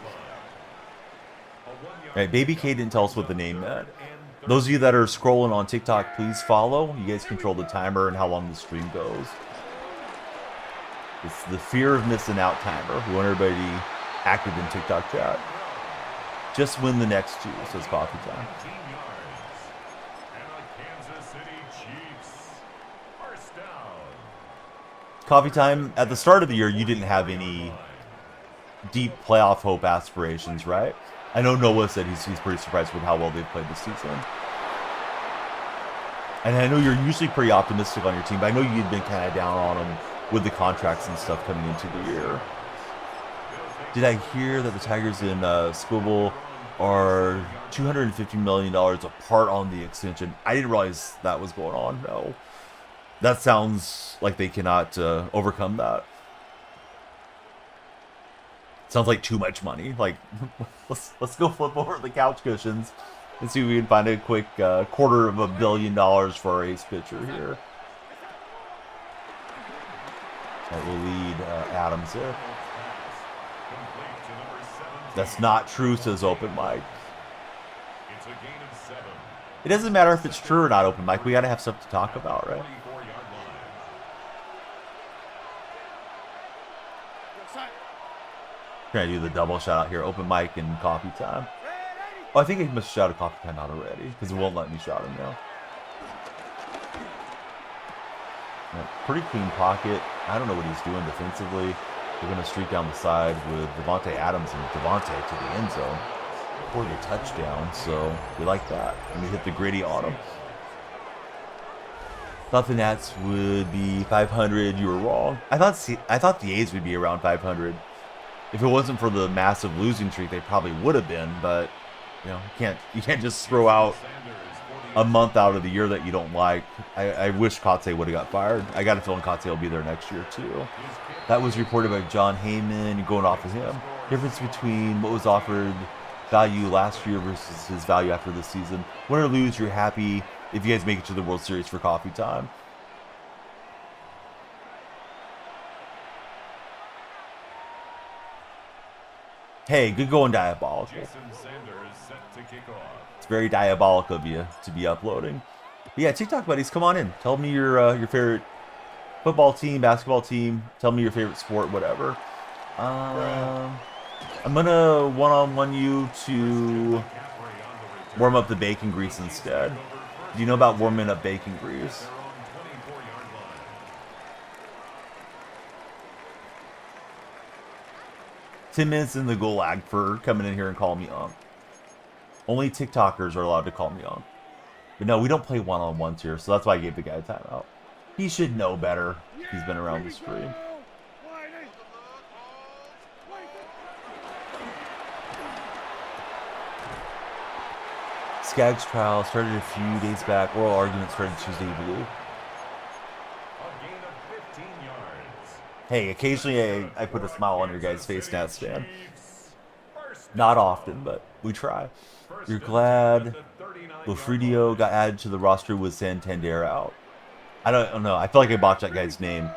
A: All right, Baby K didn't tell us what the name meant. Those of you that are scrolling on TikTok, please follow. You guys control the timer and how long the stream goes. It's the fear of missing out timer. We want everybody active in TikTok chat. Just win the next two, says Coffee Time. Coffee Time, at the start of the year, you didn't have any deep playoff hope aspirations, right? I know Noah said he's pretty surprised with how well they've played this season. And I know you're usually pretty optimistic on your team, but I know you'd been kind of down on them with the contracts and stuff coming into the year. Did I hear that the Tigers and Squibble are $250 million apart on the extension? I didn't realize that was going on, no. That sounds like they cannot overcome that. Sounds like too much money. Like, let's go flip over the couch cushions and see if we can find a quick $250 million for our ace pitcher here. That will lead Adams there. That's not true, says Open Mike.
B: It's a gain of 7.
A: It doesn't matter if it's true or not, open mic. We got to have stuff to talk about, right?
B: 24-yard line.
A: Trying to do the double shout out here, open mic and coffee time. Oh, I think he must shout a coffee time out already because it won't let me shout him now. Yeah, pretty clean pocket. I don't know what he's doing defensively. They're going to streak down the side with Devontae Adams and Devontae to the end zone for the touchdown. So we like that. And we hit the gritty on him. Thought the Nats would be 500. You were wrong. I thought the A's would be around 500. If it wasn't for the massive losing streak, they probably would have been. But you know, you can't just throw out a month out of the year that you don't like. I wish Kotze would have got fired. I got a feeling Kotze will be there next year too. That was reported by John Heyman. You're going off of him. Difference between what was offered value last year versus his value after this season. Win or lose, you're happy if you guys make it to the World Series for coffee time. Hey, good going, Diabolical. It's very diabolic of you to be uploading. But yeah, TikTok buddies, come on in. Tell me your favorite football team, basketball team. Tell me your favorite sport, whatever. I'm gonna one-on-one you to warm up the bacon grease instead. Do you know about warming up bacon grease? 10 minutes in the gulag for coming in here and calling me on. Only TikTokers are allowed to call me on. But no, we don't play one-on-ones here, so that's why I gave the guy a timeout. He should know better. He's been around the screen. Skaggs trial started a few days back. Oral argument started Tuesday, I believe. Hey, occasionally I put a smile on your guys' face, Nat Stan. Not often, but we try. You're glad Lofredio got added to the roster with Santander out. I don't know. I feel like I botched that guy's name.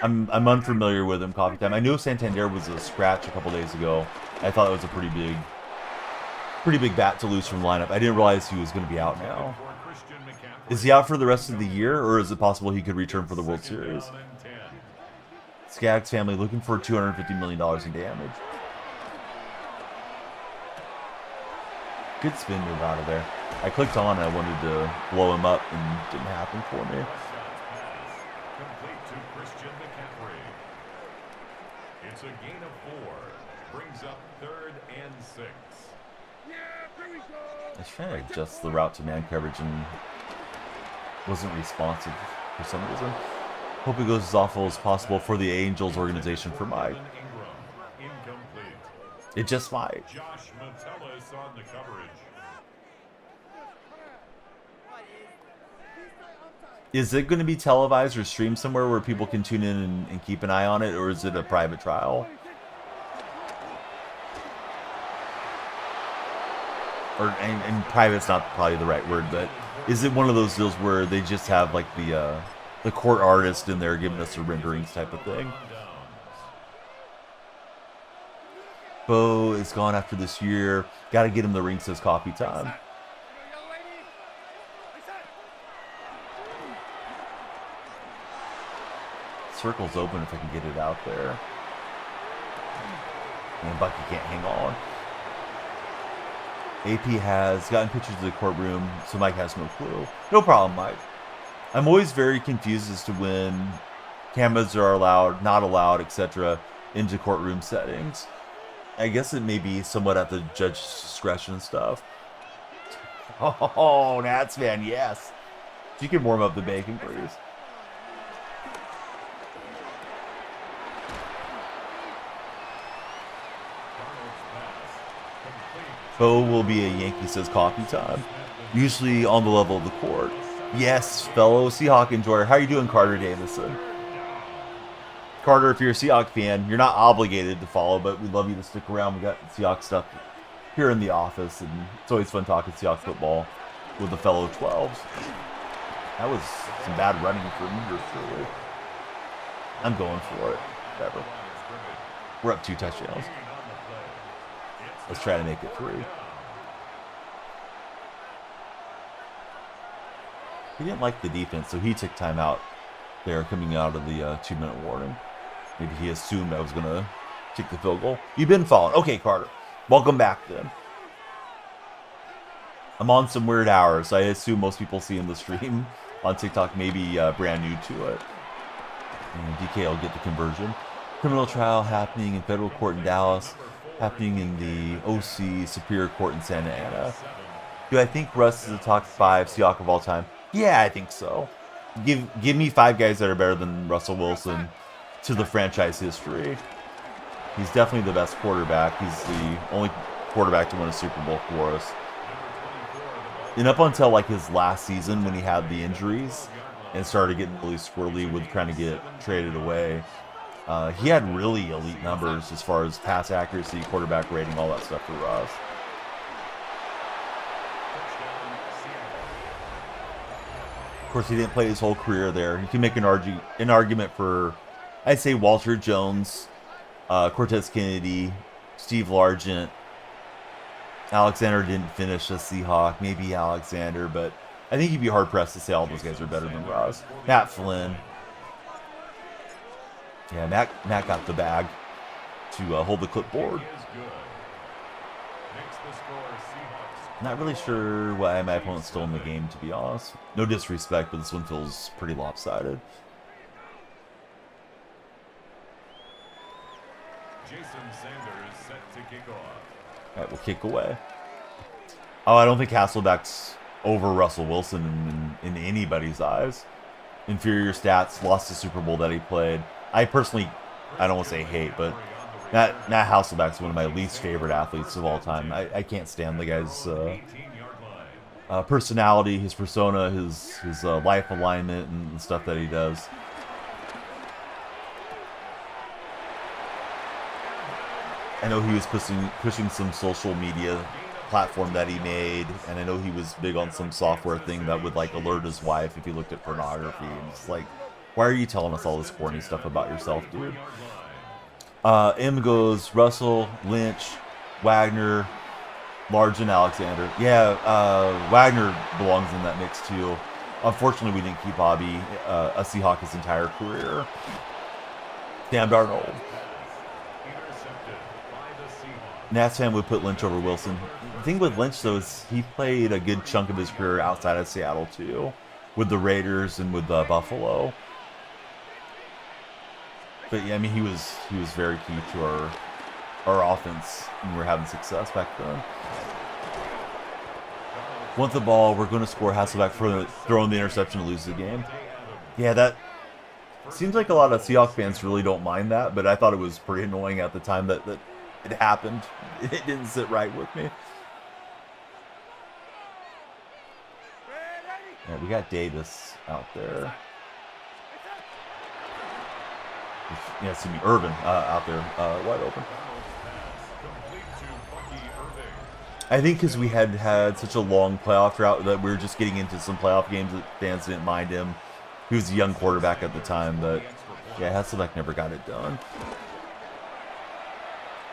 A: I'm unfamiliar with him, coffee time. I knew Santander was a scratch a couple days ago. I thought it was a pretty big bat to lose from the lineup. I didn't realize he was going to be out now. Is he out for the rest of the year, or is it possible he could return for the World Series? Skaggs family looking for $250 million in damage. Good spin move out of there. I clicked on and I wanted to blow him up and it didn't happen for me.
B: It's a gain of 4. Brings up 3rd and 6.
A: I was trying to adjust the route to man coverage and wasn't responsive for some reason. Hope it goes as awful as possible for the Angels organization for Mike. It just might.
B: Josh Metellus on the coverage.
A: Is it going to be televised or streamed somewhere where people can tune in and keep an eye on it, or is it a private trial? And private's not probably the right word, but is it one of those deals where they just have like the court artist in there giving us the renderings type of thing? Bo is gone after this year. Got to get him the ring, says coffee time. Circle's open if I can get it out there. And Bucky can't hang on. AP has gotten pictures of the courtroom, so Mike has no clue. No problem, Mike. I'm always very confused as to when cameras are allowed, not allowed, etc. into courtroom settings. I guess it may be somewhat at the judge's discretion and stuff. Oh, Nats fan, yes. You can warm up the bacon, please. Bo will be a Yankee, says coffee time. Usually on the level of the court. Yes, fellow Seahawk enjoyer. How are you doing, Carter Davison? Carter, if you're a Seahawk fan, you're not obligated to follow, but we'd love you to stick around. We got Seahawk stuff here in the office, and it's always fun talking Seahawks football with the fellow 12s. That was some bad running for me, surely. I'm going for it. Whatever. We're up 2 touchdowns. Let's try to make it 3. He didn't like the defense, so he took time out there coming out of the 2-minute warning. Maybe he assumed I was going to kick the field goal. You've been following. Okay, Carter. Welcome back then. I'm on some weird hours. I assume most people seeing the stream on TikTok may be brand new to it. And DK will get the conversion. Criminal trial happening in federal court in Dallas, happening in the OC Superior Court in Santa Ana. Do I think Russ is a top 5 Seahawk of all time? Yeah, I think so. Give me 5 guys that are better than Russell Wilson to the franchise history. He's definitely the best quarterback. He's the only quarterback to win a Super Bowl for us. And up until like his last season when he had the injuries and started getting really squirrely with trying to get traded away, he had really elite numbers as far as pass accuracy, quarterback rating, all that stuff for Russ. Of course, he didn't play his whole career there. You can make an argument for, I'd say, Walter Jones, Cortez Kennedy, Steve Largent. Alexander didn't finish as Seahawk. Maybe Alexander, but I think you'd be hard-pressed to say all those guys are better than Russ. Matt Flynn. Yeah, Matt got the bag to hold the clipboard. Not really sure why my opponent's still in the game, to be honest. No disrespect, but this one feels pretty lopsided.
B: Jason Sanders set to kick off.
A: All right, we'll kick away. Oh, I don't think Hasselbeck's over Russell Wilson in anybody's eyes. Inferior stats, lost the Super Bowl that he played. I personally, I don't want to say hate, but Matt Hasselbeck's one of my least favorite athletes of all time. I can't stand the guy's personality, his persona, his life alignment, and stuff that he does. I know he was pushing some social media platform that he made, and I know he was big on some software thing that would like alert his wife if he looked at pornography. And it's like, why are you telling us all this corny stuff about yourself, dude? M goes Russell, Lynch, Wagner, Large, and Alexander. Yeah, Wagner belongs in that mix too. Unfortunately, we didn't keep Bobby a Seahawk his entire career. Sam Darnold. Nats fan would put Lynch over Wilson. The thing with Lynch, though, is he played a good chunk of his career outside of Seattle, too, with the Raiders and with Buffalo. But, yeah, I mean, he was very key to our offense when we were having success back then. Want the ball, we're going to score. Hasselbeck for throwing the interception to lose the game. Yeah, that seems like a lot of Seahawks fans really don't mind that, but I thought it was pretty annoying at the time that it happened. It didn't sit right with me. Yeah, we got Davis out there. Yeah, excuse me, Irvin out there wide open. I think because we had such a long playoff route that we were just getting into some playoff games that fans didn't mind him. He was a young quarterback at the time, but yeah, Hasselbeck never got it done.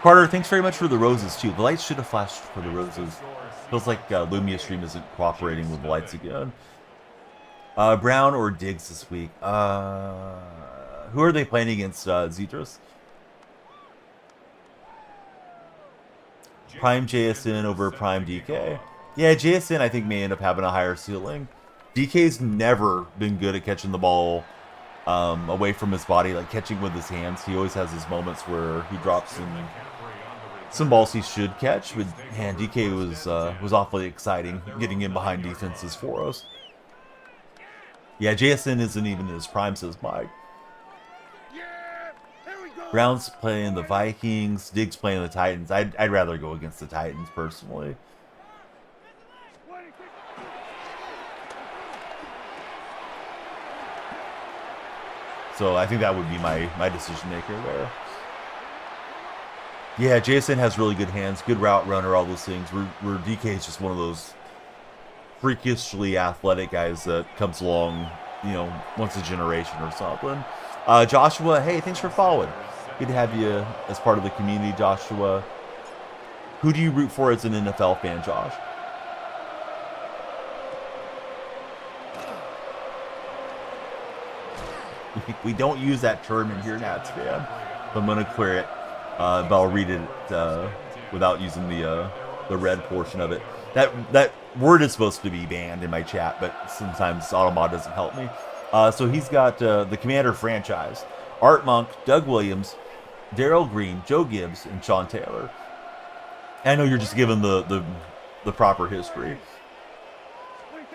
A: Carter, thanks very much for the roses, too. The lights should have flashed for the roses. Feels like Lumia Stream isn't cooperating with the lights again. Brown or Diggs this week? Who are they playing against, Zedrus? Prime JSN over Prime DK. Yeah, JSN I think may end up having a higher ceiling. DK's never been good at catching the ball away from his body, like catching with his hands. He always has his moments where he drops some balls he should catch, but man, DK was awfully exciting getting in behind defenses for us. Yeah, JSN isn't even in his prime, says Mike. Browns playing the Vikings, Diggs playing the Titans. I'd rather go against the Titans personally. So I think that would be my decision maker there. Yeah, Jason has really good hands, good route runner, all those things. Where DK is just one of those freakishly athletic guys that comes along, you know, once a generation or something. Joshua, hey, thanks for following. Good to have you as part of the community, Joshua. Who do you root for as an NFL fan, Josh? We don't use that term in here, Nats fan. So I'm gonna clear it, but I'll read it without using the red portion of it. That word is supposed to be banned in my chat, but sometimes Automod doesn't help me. So he's got the Commander franchise: Art Monk, Doug Williams, Darrell Green, Joe Gibbs, and Sean Taylor. I know you're just giving the proper history.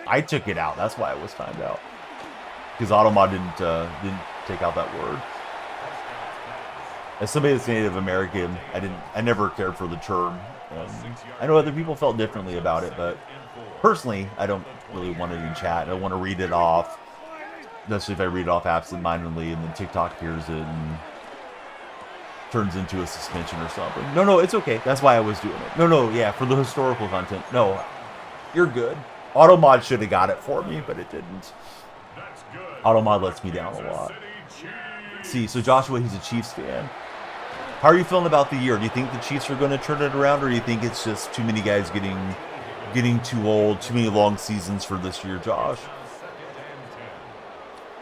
A: I took it out. That's why it was timed out. Because Automod didn't take out that word. As somebody that's Native American, I never cared for the term. I know other people felt differently about it, but personally, I don't really want it in chat. I don't want to read it off, especially if I read it off absentmindedly, and then TikTok hears it and turns into a suspension or something. No, it's okay. That's why I was doing it. No, yeah, for the historical content. No, you're good. Automod should have got it for me, but it didn't. Automod lets me down a lot. See, so Joshua, he's a Chiefs fan. How are you feeling about the year? Do you think the Chiefs are going to turn it around, or do you think it's just too many guys getting too old, too many long seasons for this year, Josh?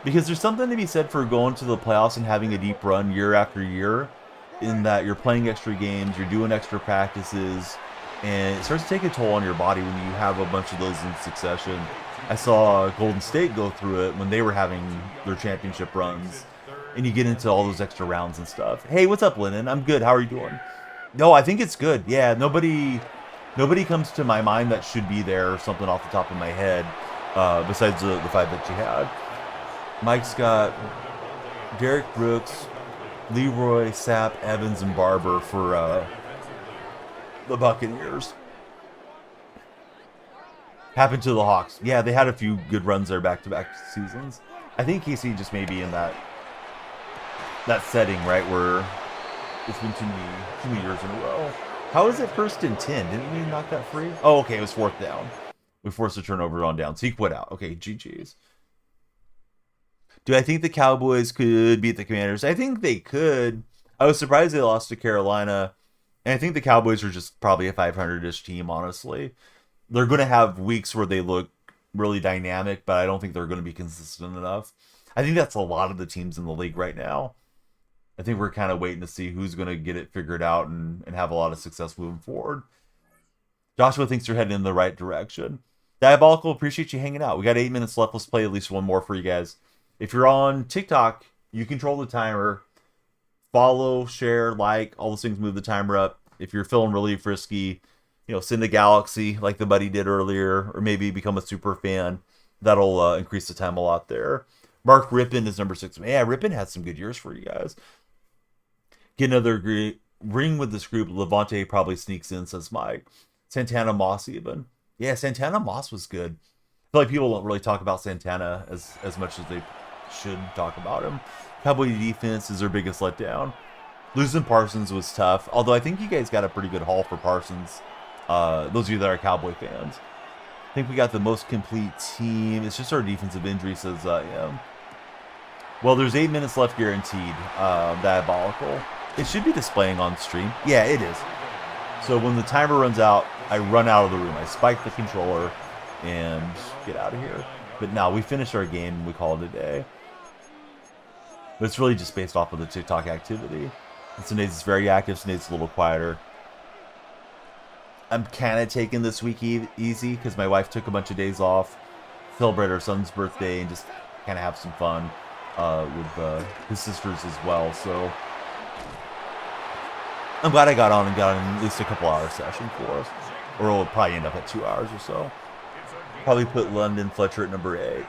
A: Because there's something to be said for going to the playoffs and having a deep run year after year, in that you're playing extra games, you're doing extra practices, and it starts to take a toll on your body when you have a bunch of those in succession. I saw Golden State go through it when they were having their championship runs, and you get into all those extra rounds and stuff. Hey, what's up, Lennon? I'm good. How are you doing? No, I think it's good. Yeah, nobody comes to my mind that should be there or something off the top of my head, besides the five that you had. Mike's got Derek Brooks, Leroy, Sapp, Evans, and Barber for the Buccaneers. Happened to the Hawks. Yeah, they had a few good runs there back-to-back seasons. I think KC just may be in that setting, right, where it's been too many years in a row. How is it 1st and 10? Didn't we knock that free? Oh, okay, it was 4th down. We forced a turnover on down, so he quit out. Okay, GG's. Do I think the Cowboys could beat the Commanders? I think they could. I was surprised they lost to Carolina, and I think the Cowboys are just probably a 500-ish team, honestly. They're going to have weeks where they look really dynamic, but I don't think they're going to be consistent enough. I think that's a lot of the teams in the league right now. I think we're kind of waiting to see who's going to get it figured out and have a lot of success moving forward. Joshua thinks you're heading in the right direction. Diabolical, appreciate you hanging out. We got 8 minutes left. Let's play at least one more for you guys. If you're on TikTok, you control the timer. Follow, share, like, all those things move the timer up. If you're feeling really frisky, send a galaxy like the buddy did earlier, or maybe become a super fan. That'll increase the time a lot there. Mark Rippon is number 6. Yeah, Rippon had some good years for you guys. Get another ring with this group. Levante probably sneaks in, says Mike. Santana Moss even. Yeah, Santana Moss was good. I feel like people don't really talk about Santana as much as they should talk about him. Cowboy defense is their biggest letdown. Losing Parsons was tough, although I think you guys got a pretty good haul for Parsons. Those of you that are Cowboy fans. I think we got the most complete team. It's just our defensive injury, says well, there's 8 minutes left guaranteed. Diabolical. It should be displaying on stream. Yeah, it is. So when the timer runs out, I run out of the room. I spike the controller and get out of here. But now we finished our game and we call it a day. But it's really just based off of the TikTok activity. And Sundays is very active. Sundays a little quieter. I'm kind of taking this week easy because my wife took a bunch of days off, celebrate our son's birthday, and just kind of have some fun with his sisters as well. So I'm glad I got on and got at least a couple-hour session for us. Or it'll probably end up at 2 hours or so. Probably put London Fletcher at number 8.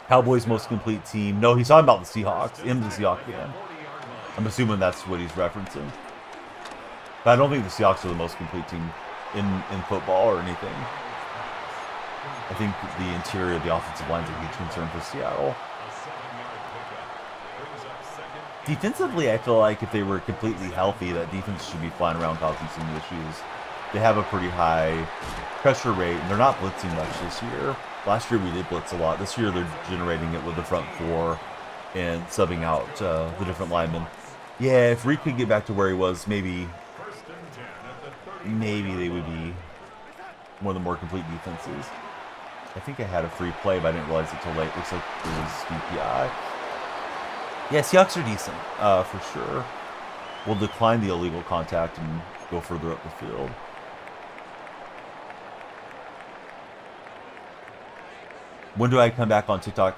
A: Cowboys' most complete team. No, he's talking about the Seahawks. Him, the Seahawks fan. I'm assuming that's what he's referencing. But I don't think the Seahawks are the most complete team in football or anything. I think the interior of the offensive line is a huge concern for Seattle. Defensively, I feel like if they were completely healthy, that defense should be flying around causing some issues. They have a pretty high pressure rate, and they're not blitzing much this year. Last year we did blitz a lot. This year they're generating it with the front four and subbing out the different linemen. Yeah, if Reed could get back to where he was, maybe they would be one of the more complete defenses. I think I had a free play, but I didn't realize it till late. Looks like it was DPI. Yeah, Seahawks are decent, for sure. We'll decline the illegal contact and go further up the field. When do I come back on TikTok?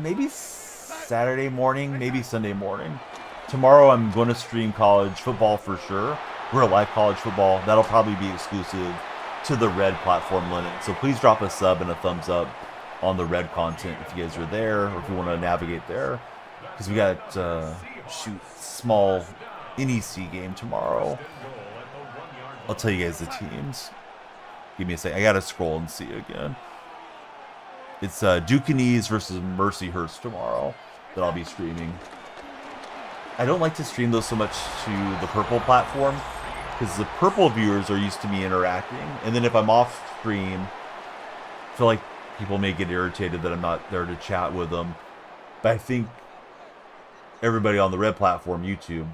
A: Maybe Saturday morning, maybe Sunday morning. Tomorrow I'm going to stream college football for sure. Real life college football. That'll probably be exclusive to the Red platform, Lennon. So please drop a sub and a thumbs up on the Red content if you guys are there or if you want to navigate there. Because we got, small NEC game tomorrow. I'll tell you guys the teams. Give me a second. I got to scroll and see again. It's Ducanese versus Mercyhurst tomorrow that I'll be streaming. I don't like to stream those so much to the purple platform because the purple viewers are used to me interacting. And then if I'm off stream, I feel like people may get irritated that I'm not there to chat with them. But I think everybody on the red platform, YouTube,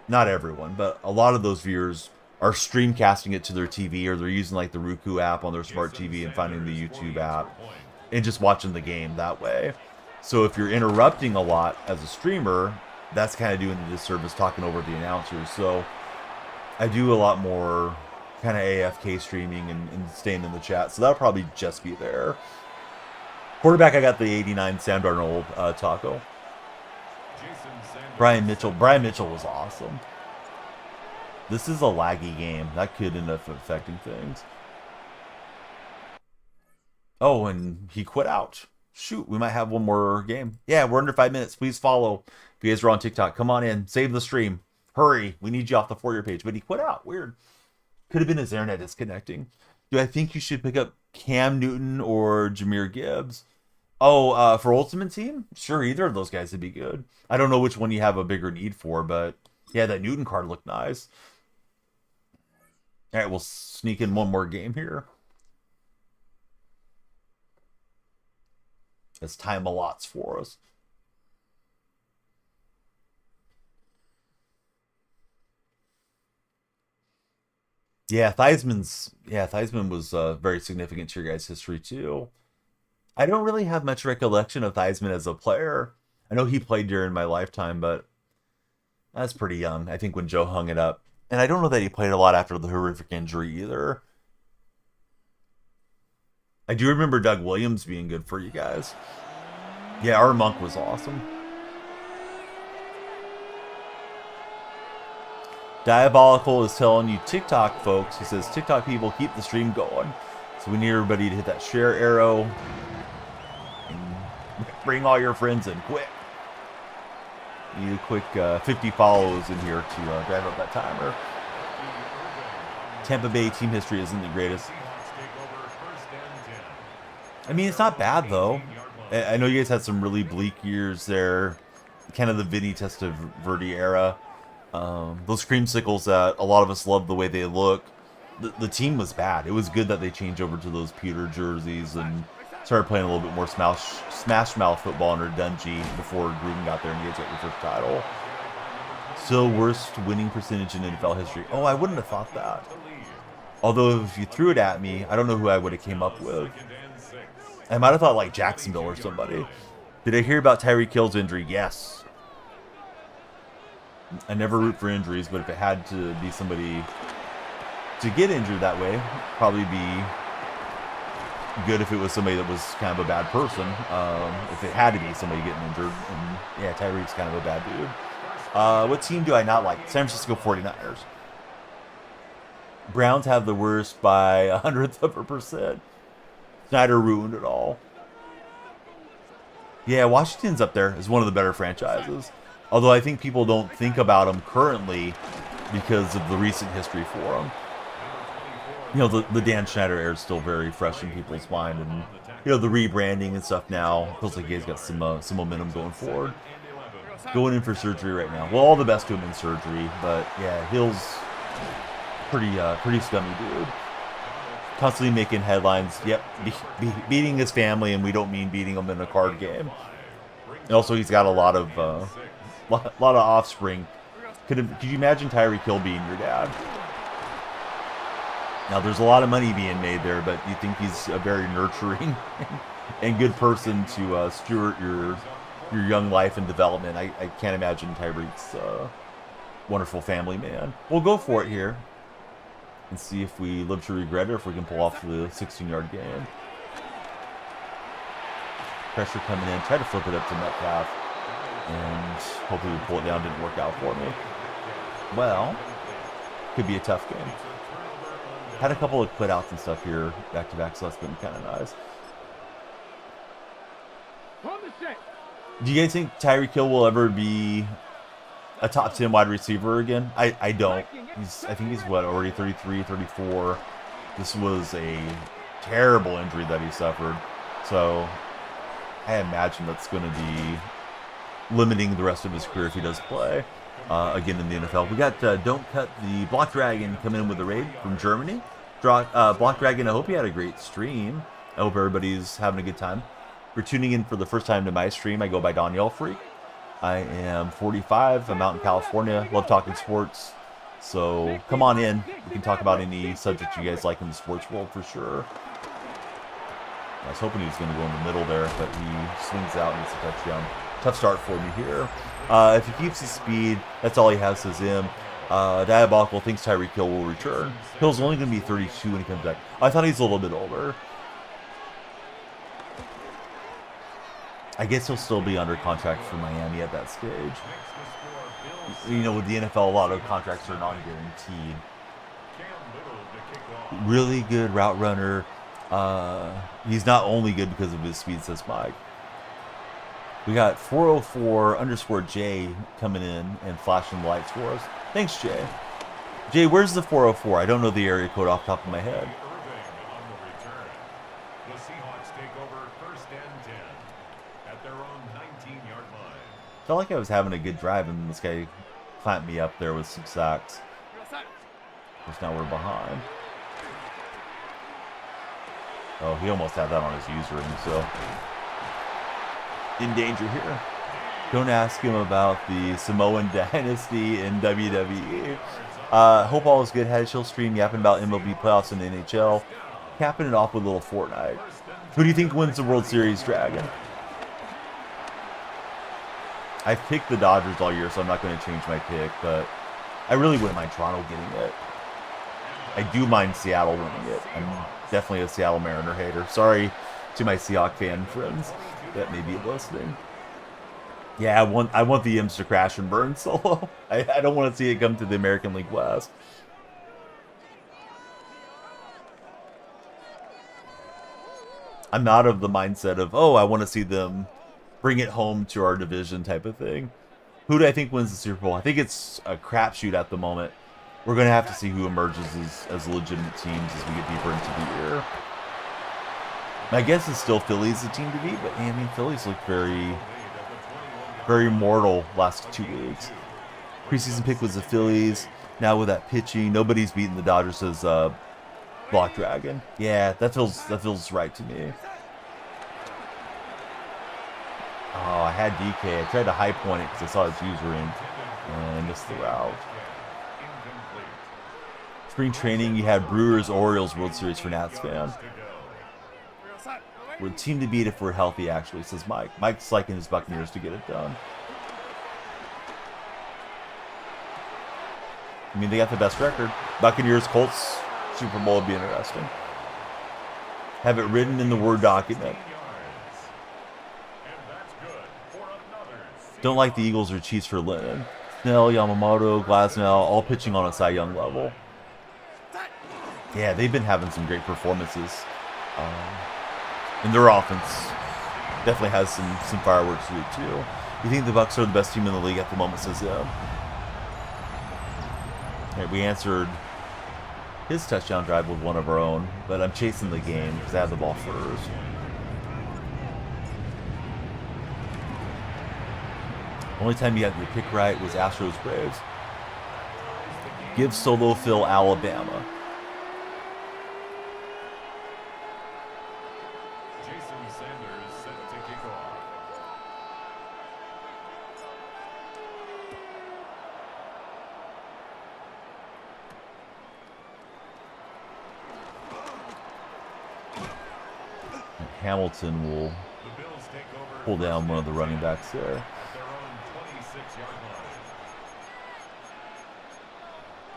A: not everyone, but a lot of those viewers are streamcasting it to their TV, or they're using like the Roku app on their smart TV and finding the YouTube app and just watching the game that way. So if you're interrupting a lot as a streamer, that's kind of doing a disservice talking over the announcers. So I do a lot more kind of AFK streaming and staying in the chat. So that'll probably just be there. Quarterback, I got the 89 Sam Darnold taco. Brian Mitchell was awesome. This is a laggy game. That could end up affecting things. Oh, and he quit out. Shoot, we might have one more game. Yeah, we're under 5 minutes. Please follow. If you guys are on TikTok, come on in. Save the stream. Hurry. We need you off the For Your page. But he quit out. Weird. Could have been his internet disconnecting. Do I think you should pick up Cam Newton or Jahmyr Gibbs? Oh, for Ultimate Team? Sure, either of those guys would be good. I don't know which one you have a bigger need for, but yeah, that Newton card looked nice. All right, we'll sneak in one more game here. As time allots for us. Yeah, Theismann was very significant to your guys' history too. I don't really have much recollection of Theismann as a player. I know he played during my lifetime, but that's pretty young, I think, when Joe hung it up. And I don't know that he played a lot after the horrific injury either. I do remember Doug Williams being good for you guys. Yeah, our Monk was awesome. Diabolical is telling you TikTok, folks. He says, TikTok people, keep the stream going. So we need everybody to hit that share arrow. And bring all your friends in, quick. Need a quick 50 follows in here to drive up that timer. Tampa Bay team history isn't the greatest. I mean, it's not bad, though. I know you guys had some really bleak years there. Kind of the Vinny Testaverde era. Those creamsicles that a lot of us love the way they look. The team was bad. It was good that they changed over to those pewter jerseys and started playing a little bit more smash mouth football under Dungy before Gruden got there and he got your first title. Still worst winning percentage in NFL history. Oh, I wouldn't have thought that. Although if you threw it at me, I don't know who I would have came up with. I might have thought like Jacksonville or somebody. Did I hear about Tyreek Hill's injury? Yes. I never root for injuries, but if it had to be somebody to get injured that way, probably be good if it was somebody that was kind of a bad person. If it had to be somebody getting injured, and yeah, Tyreek's kind of a bad dude. What team do I not like? San Francisco 49ers. Browns have the worst by 100th of a percent. Snyder ruined it all. Yeah, Washington's up there as one of the better franchises. Although I think people don't think about them currently because of the recent history for them. You know, the Dan Schneider era is still very fresh in people's mind. And, you know, the rebranding and stuff now. Feels like he's got some momentum going forward. Going in for surgery right now. Well, all the best to him in surgery. But, yeah, Hill's pretty scummy dude. Constantly making headlines. Yep, beating his family, and we don't mean beating him in a card game. And also, he's got a lot of offspring. Could you imagine Tyreek Hill being your dad? Now, there's a lot of money being made there, but you think he's a very nurturing and good person to steward your young life and development. I can't imagine Tyreek's wonderful family man. We'll go for it here and see if we live to regret it, or if we can pull off the 16-yard gain. Pressure coming in. Try to flip it up to Metcalf, and hopefully we pull it down. Didn't work out for me. Well, could be a tough game. Had a couple of quit outs and stuff here back to back, so that's been kind of nice. Do you guys think Tyreek Hill will ever be a top 10 wide receiver again? I don't. I think he's what, already 33, 34. This was a terrible injury that he suffered. So I imagine that's going to be limiting the rest of his career if he does play again in the NFL. We got Don't Cut the Block Dragon coming in with a raid from Germany. Block Dragon, I hope you had a great stream. I hope everybody's having a good time. If you're tuning in for the first time to my stream, I go by Danielle Freak. I am 45. I'm out in California. Love talking sports. So come on in. We can talk about any subject you guys like in the sports world for sure. I was hoping he was going to go in the middle there, but he swings out and gets a touchdown. Tough start for me here. If he keeps his speed, that's all he has, says him. Diabolical thinks Tyreek Hill will return. Hill's only going to be 32 when he comes back. I thought he's a little bit older. I guess he'll still be under contract for Miami at that stage. You know, with the NFL, a lot of contracts are non-guaranteed. Really good route runner. He's not only good because of his speed, says Mike. We got 404_J coming in and flashing the lights for us. Thanks, Jay. Jay, where's the 404? I don't know the area code off the top of my head.
B: The Seahawks take over 1st and 10 at their own 19-yard line.
A: Felt like I was having a good drive, and this guy clamped me up there with some sacks. Just now we're behind. Oh, he almost had that on his user ring, so in danger here. Don't ask him about the Samoan dynasty in WWE. Hope all is good. Had a chill stream yapping about MLB playoffs and NHL. Capping it off with a little Fortnite. Who do you think wins the World Series, Dragon? I've picked the Dodgers all year, so I'm not going to change my pick, but I really wouldn't mind Toronto getting it. I do mind Seattle winning it. I'm definitely a Seattle Mariner hater. Sorry to my Seahawks fan friends that may be listening. Yeah, I want the Imps to crash and burn solo. I don't want to see it come to the American League West. I'm not of the mindset of, oh, I want to see them bring it home to our division type of thing. Who do I think wins the Super Bowl? I think it's a crapshoot at the moment. We're going to have to see who emerges as legitimate teams as we get deeper into the year. My guess is still Philly's the team to beat, but I mean, Philly's looked very, very mortal last 2 weeks. Preseason pick was the Phillies. Now with that pitching, nobody's beaten the Dodgers as Block Dragon. Yeah, that feels right to me. Oh, I had DK. I tried to high point it because I saw his user ring, and I missed the route. Spring training, you had Brewers-Orioles World Series for Nats fan. We're a team to beat if we're healthy, actually, says Mike. Mike's liking his Buccaneers to get it done. I mean, they got the best record. Buccaneers, Colts, Super Bowl would be interesting. Have it written in the Word document. Don't like the Eagles or Chiefs for Lennon. Snell, Yamamoto, Glasnow, all pitching on a Cy Young level. Yeah, they've been having some great performances. And their offense definitely has some fireworks to it, too. You think the Bucs are the best team in the league at the moment, says yeah. Okay, we answered his touchdown drive with one of our own, but I'm chasing the game because I have the ball first. Only time you got your pick right was Astros Braves. Give Solo Phil Alabama.
B: Jason Sanders set to kick off.
A: Hamilton will
B: The Bills take over
A: pull down one of the running backs there.
B: At their own 26-yard line.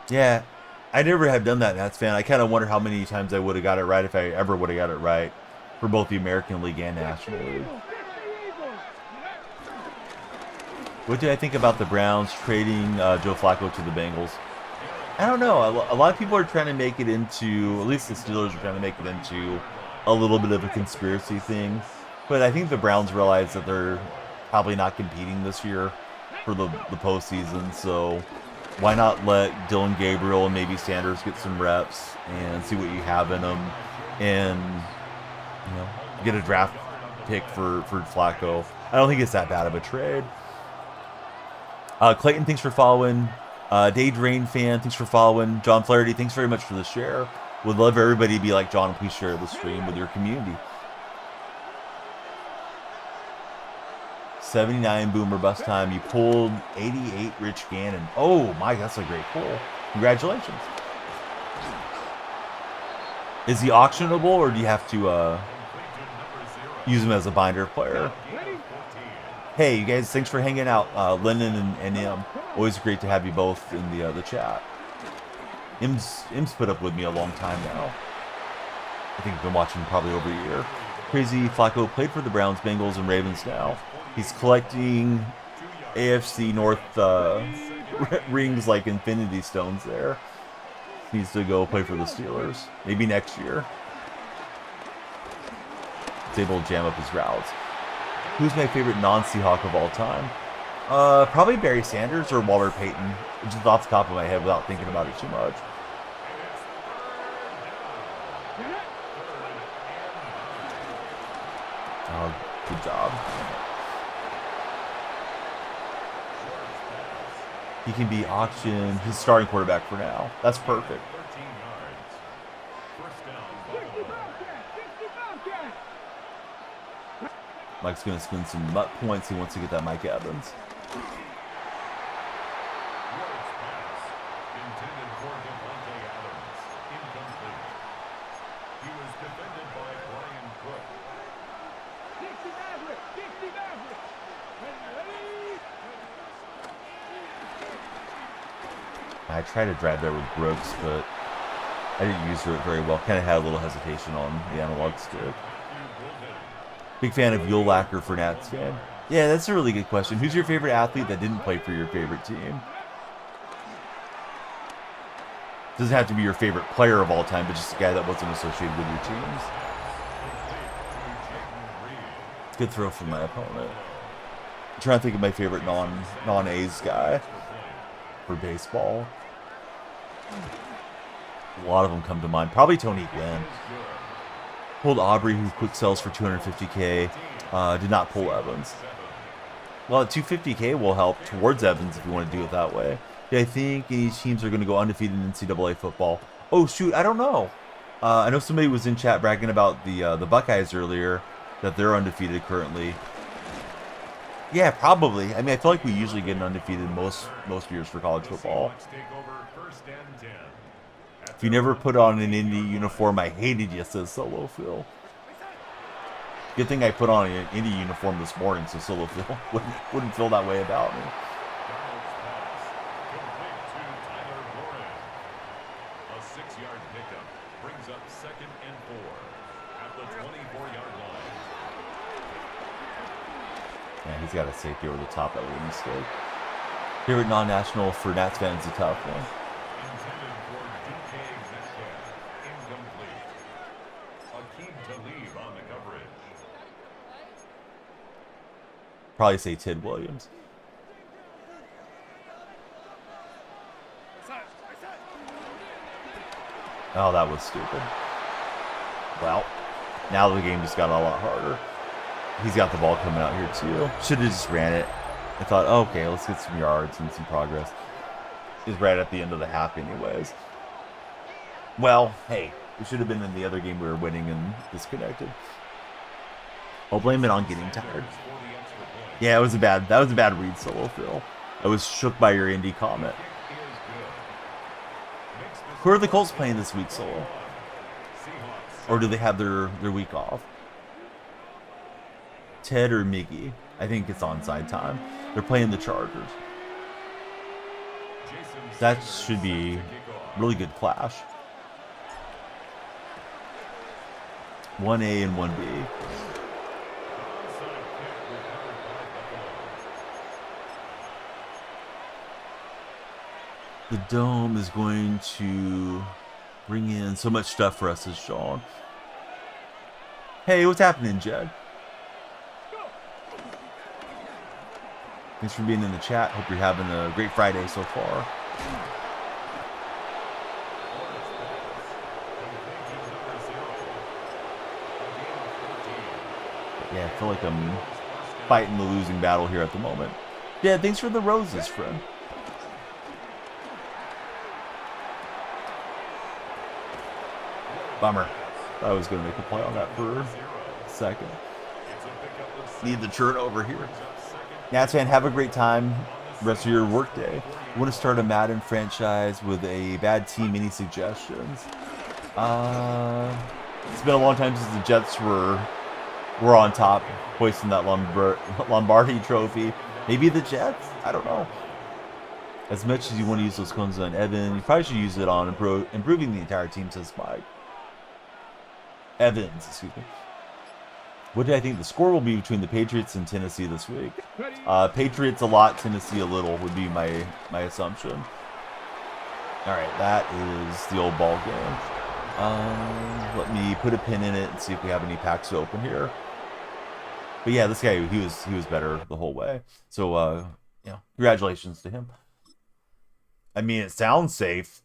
A: Yeah, I never have done that, Nats fan. I kind of wonder how many times I would have got it right if I ever would have got it right for both the American League and National League. What do I think about the Browns trading Joe Flacco to the Bengals? I don't know. A lot of people are trying to make it into, at least the Steelers are trying to make it into a little bit of a conspiracy thing. But I think the Browns realize that they're probably not competing this year for the postseason. So why not let Dylan Gabriel and maybe Sanders get some reps and see what you have in them, and get a draft pick for Flacco. I don't think it's that bad of a trade. Clayton, thanks for following. Day Drain fan, thanks for following. John Flaherty, thanks very much for the share. Would love everybody to be like John. Please share the stream with your community. 79 Boomer Bust Time. You pulled 88 Rich Gannon. Oh, Mike, that's a great pull. Congratulations. Is he auctionable, or do you have to use him as a binder player? Hey, you guys, thanks for hanging out. Lennon and Im. Always great to have you both in the chat. Im's put up with me a long time now. I think I've been watching probably over a year. Crazy Flacco played for the Browns, Bengals, and Ravens now. He's collecting AFC North rings like Infinity Stones there. Needs to go play for the Steelers. Maybe next year. He's able to jam up his routes. Who's my favorite non-Seahawk of all time? Probably Barry Sanders or Walter Payton. Just off the top of my head without thinking about it too much. Oh, good job. He can be auctioned. He's starting quarterback for now. That's perfect.
B: 13 yards. First down.
A: Mike's going to spin some nut points. He wants to get that Mike Evans.
B: Ward's pass. Intended for Devontae Adams. Incomplete. He was defended by Brian Cook.
A: I tried to drive there with Brooks, but I didn't use it very well. Kind of had a little hesitation on the analog stick. Big fan of Yolacker for Nats fan. Yeah, that's a really good question. Who's your favorite athlete that didn't play for your favorite team? Doesn't have to be your favorite player of all time, but just a guy that wasn't associated with your teams. Good throw from my opponent. I'm trying to think of my favorite non-A's guy for baseball. A lot of them come to mind. Probably Tony Gwynn. Pulled Aubrey, who quick sells for $250K. Did not pull Evans. Well, 250K will help towards Evans if you want to do it that way. Yeah, I think these teams are going to go undefeated in NCAA football. Oh, shoot, I don't know. I know somebody was in chat bragging about the Buckeyes earlier, that they're undefeated currently. Yeah, probably. I mean, I feel like we usually get an undefeated most years for college football. If you never put on an Indy uniform, I hated you, says Solo Phil. Good thing I put on an Indy uniform this morning, so Solo Phil wouldn't feel that way about me.
B: A 6-yard pickup brings up 2nd and 4 at the 24-yard line.
A: Yeah, he's got a safety over the top. That was a mistake. Favorite non-national for Nats fans is a tough one.
B: Intended for DK Metcalf. Incomplete. Akeem Talib on the coverage.
A: Probably say Tid Williams. Oh, that was stupid. Well, now the game just got a lot harder. He's got the ball coming out here too. Should have just ran it. I thought, oh, okay, let's get some yards and some progress. He's right at the end of the half anyways. Well, hey, we should have been in the other game we were winning and disconnected. I'll blame it on getting tired. Yeah, that was a bad read, Solo Phil. I was shook by your indie comment. Who are the Colts playing this week, Solo? Or do they have their week off? Ted or Miggy. I think it's onside time. They're playing the Chargers. That should be really good clash. 1A and 1B. The Dome is going to bring in so much stuff for us, as Sean. Hey, what's happening, Jed? Thanks for being in the chat. Hope you're having a great Friday so far. Yeah, I feel like I'm fighting the losing battle here at the moment. Yeah, thanks for the roses, friend. Bummer. I was going to make a play on that for a second. Need the turnover here. Nats fan, have a great time. Rest of your workday. You want to start a Madden franchise with a bad team? Any suggestions? It's been a long time since the Jets were on top, hoisting that Lombardi trophy. Maybe the Jets? I don't know. As much as you want to use those cones on Evan, you probably should use it on improving the entire team, says Mike. Evans, excuse me. What do I think the score will be between the Patriots and Tennessee this week? Patriots a lot, Tennessee a little would be my assumption. All right, that is the old ball game. Let me put a pin in it and see if we have any packs to open here. But yeah, this guy, he was better the whole way. So congratulations to him. I mean, it sounds safe,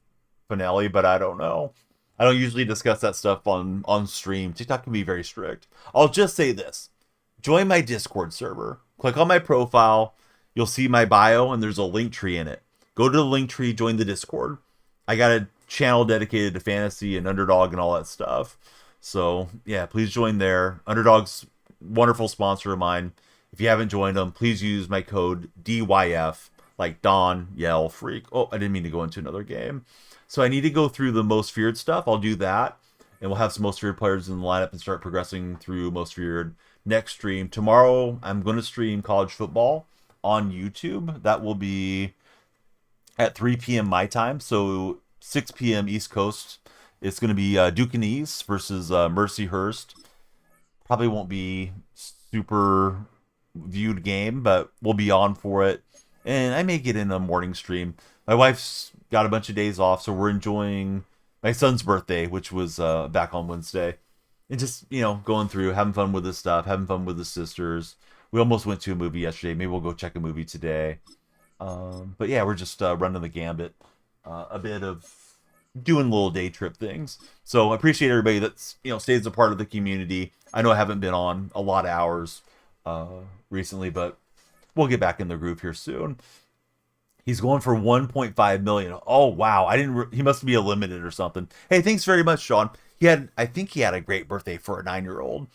A: Finelli, but I don't know. I don't usually discuss that stuff on stream. TikTok can be very strict. I'll just say this. Join my Discord server. Click on my profile. You'll see my bio, and there's a link tree in it. Go to the link tree, join the Discord. I got a channel dedicated to fantasy and Underdog and all that stuff. So, yeah, please join there. Underdog's wonderful sponsor of mine. If you haven't joined them, please use my code DYF, like Don, Yell, Freak. Oh, I didn't mean to go into another game. So I need to go through the most feared stuff. I'll do that. And we'll have some most feared players in the lineup and start progressing through most feared next stream. Tomorrow, I'm going to stream college football on YouTube. That will be at 3 p.m. my time. So 6 p.m. East Coast. It's going to be Duke and East versus Mercyhurst. Probably won't be super viewed game, but we'll be on for it. And I may get in a morning stream. My wife's got a bunch of days off, so we're enjoying my son's birthday, which was back on Wednesday. And just, going through, having fun with his stuff, having fun with his sisters. We almost went to a movie yesterday. Maybe we'll go check a movie today. But yeah, we're just running the gambit. A bit of doing little day trip things. So I appreciate everybody that's, stays a part of the community. I know I haven't been on a lot of hours recently, but we'll get back in the groove here soon. He's going for 1.5 million. Oh wow! He must be a limited or something. Hey, thanks very much, Sean. I think he had a great birthday for a 9-year-old.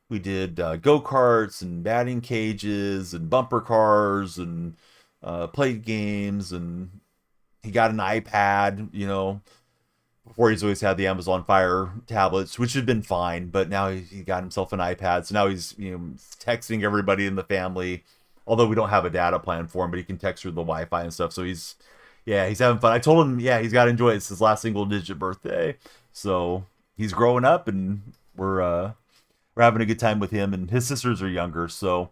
A: We did go-karts and batting cages and bumper cars and played games, and he got an iPad. Before he's always had the Amazon Fire tablets, which had been fine, but now he got himself an iPad. So now he's texting everybody in the family. Although we don't have a data plan for him, but he can text through the Wi-Fi and stuff. So he's having fun. I told him, he's got to enjoy it. It's his last single-digit birthday. So he's growing up, and we're having a good time with him. And his sisters are younger, so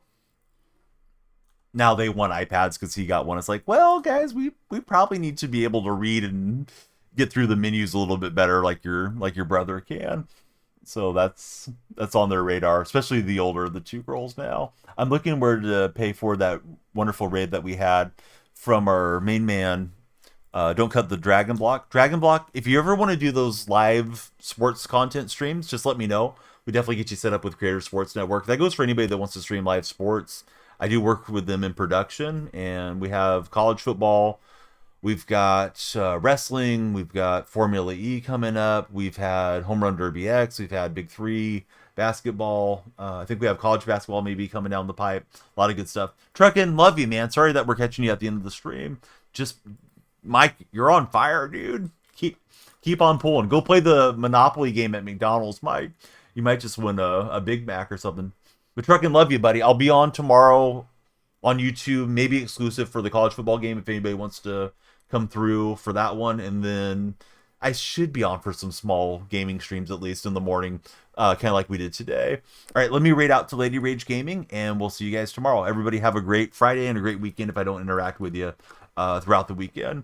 A: now they want iPads because he got one. It's like, well, guys, we probably need to be able to read and get through the menus a little bit better, like your brother can. So that's on their radar, especially the older of the two girls now. I'm looking where to pay for that wonderful raid that we had from our main man. Don't cut the Dragon Block. Dragon Block, if you ever want to do those live sports content streams, just let me know. We definitely get you set up with Creator Sports Network. That goes for anybody that wants to stream live sports. I do work with them in production, and we have college football. We've got wrestling. We've got Formula E coming up. We've had Home Run Derby X. We've had Big Three basketball. I think we have college basketball maybe coming down the pipe. A lot of good stuff. Truckin', love you, man. Sorry that we're catching you at the end of the stream. Just, Mike, you're on fire, dude. Keep on pulling. Go play the Monopoly game at McDonald's, Mike. You might just win a Big Mac or something. But trucking love you, buddy. I'll be on tomorrow on YouTube, maybe exclusive for the college football game if anybody wants to come through for that one. And then I should be on for some small gaming streams at least in the morning, kind of like we did today. All right, let me raid out to Lady Rage Gaming, and we'll see you guys tomorrow. Everybody have a great Friday and a great weekend if I don't interact with you throughout the weekend.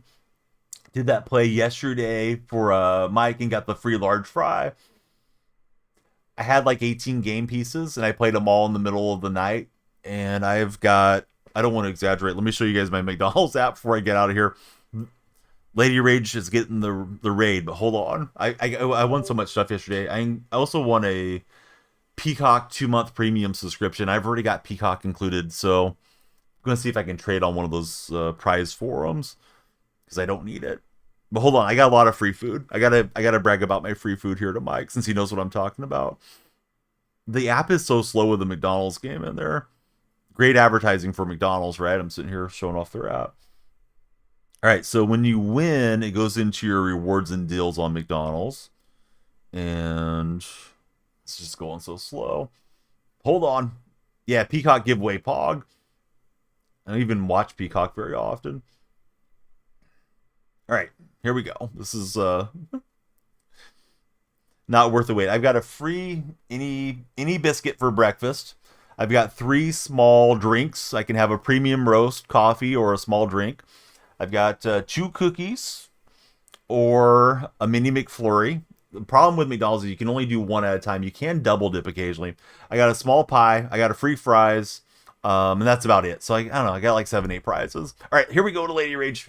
A: Did that play yesterday for Mike and got the free large fry. I had like 18 game pieces, and I played them all in the middle of the night. And I've got, I don't want to exaggerate. Let me show you guys my McDonald's app before I get out of here. Lady Rage is getting the raid, but hold on. I won so much stuff yesterday. I also won a Peacock 2-month premium subscription. I've already got Peacock included, so I'm going to see if I can trade on one of those prize forums because I don't need it. But hold on, I got a lot of free food. I gotta brag about my free food here to Mike since he knows what I'm talking about. The app is so slow with the McDonald's game in there. Great advertising for McDonald's, right? I'm sitting here showing off their app. All right, so when you win, it goes into your rewards and deals on McDonald's. And it's just going so slow. Hold on. Yeah, Peacock giveaway Pog. I don't even watch Peacock very often. All right, here we go. This is not worth the wait. I've got a free any biscuit for breakfast. I've got 3 small drinks. I can have a premium roast coffee or a small drink. I've got 2 cookies or a mini McFlurry. The problem with McDonald's is you can only do one at a time. You can double dip occasionally. I got a small pie. I got a free fries. And that's about it. So I don't know. I got like 7, 8 prizes. All right, here we go to Lady Rage.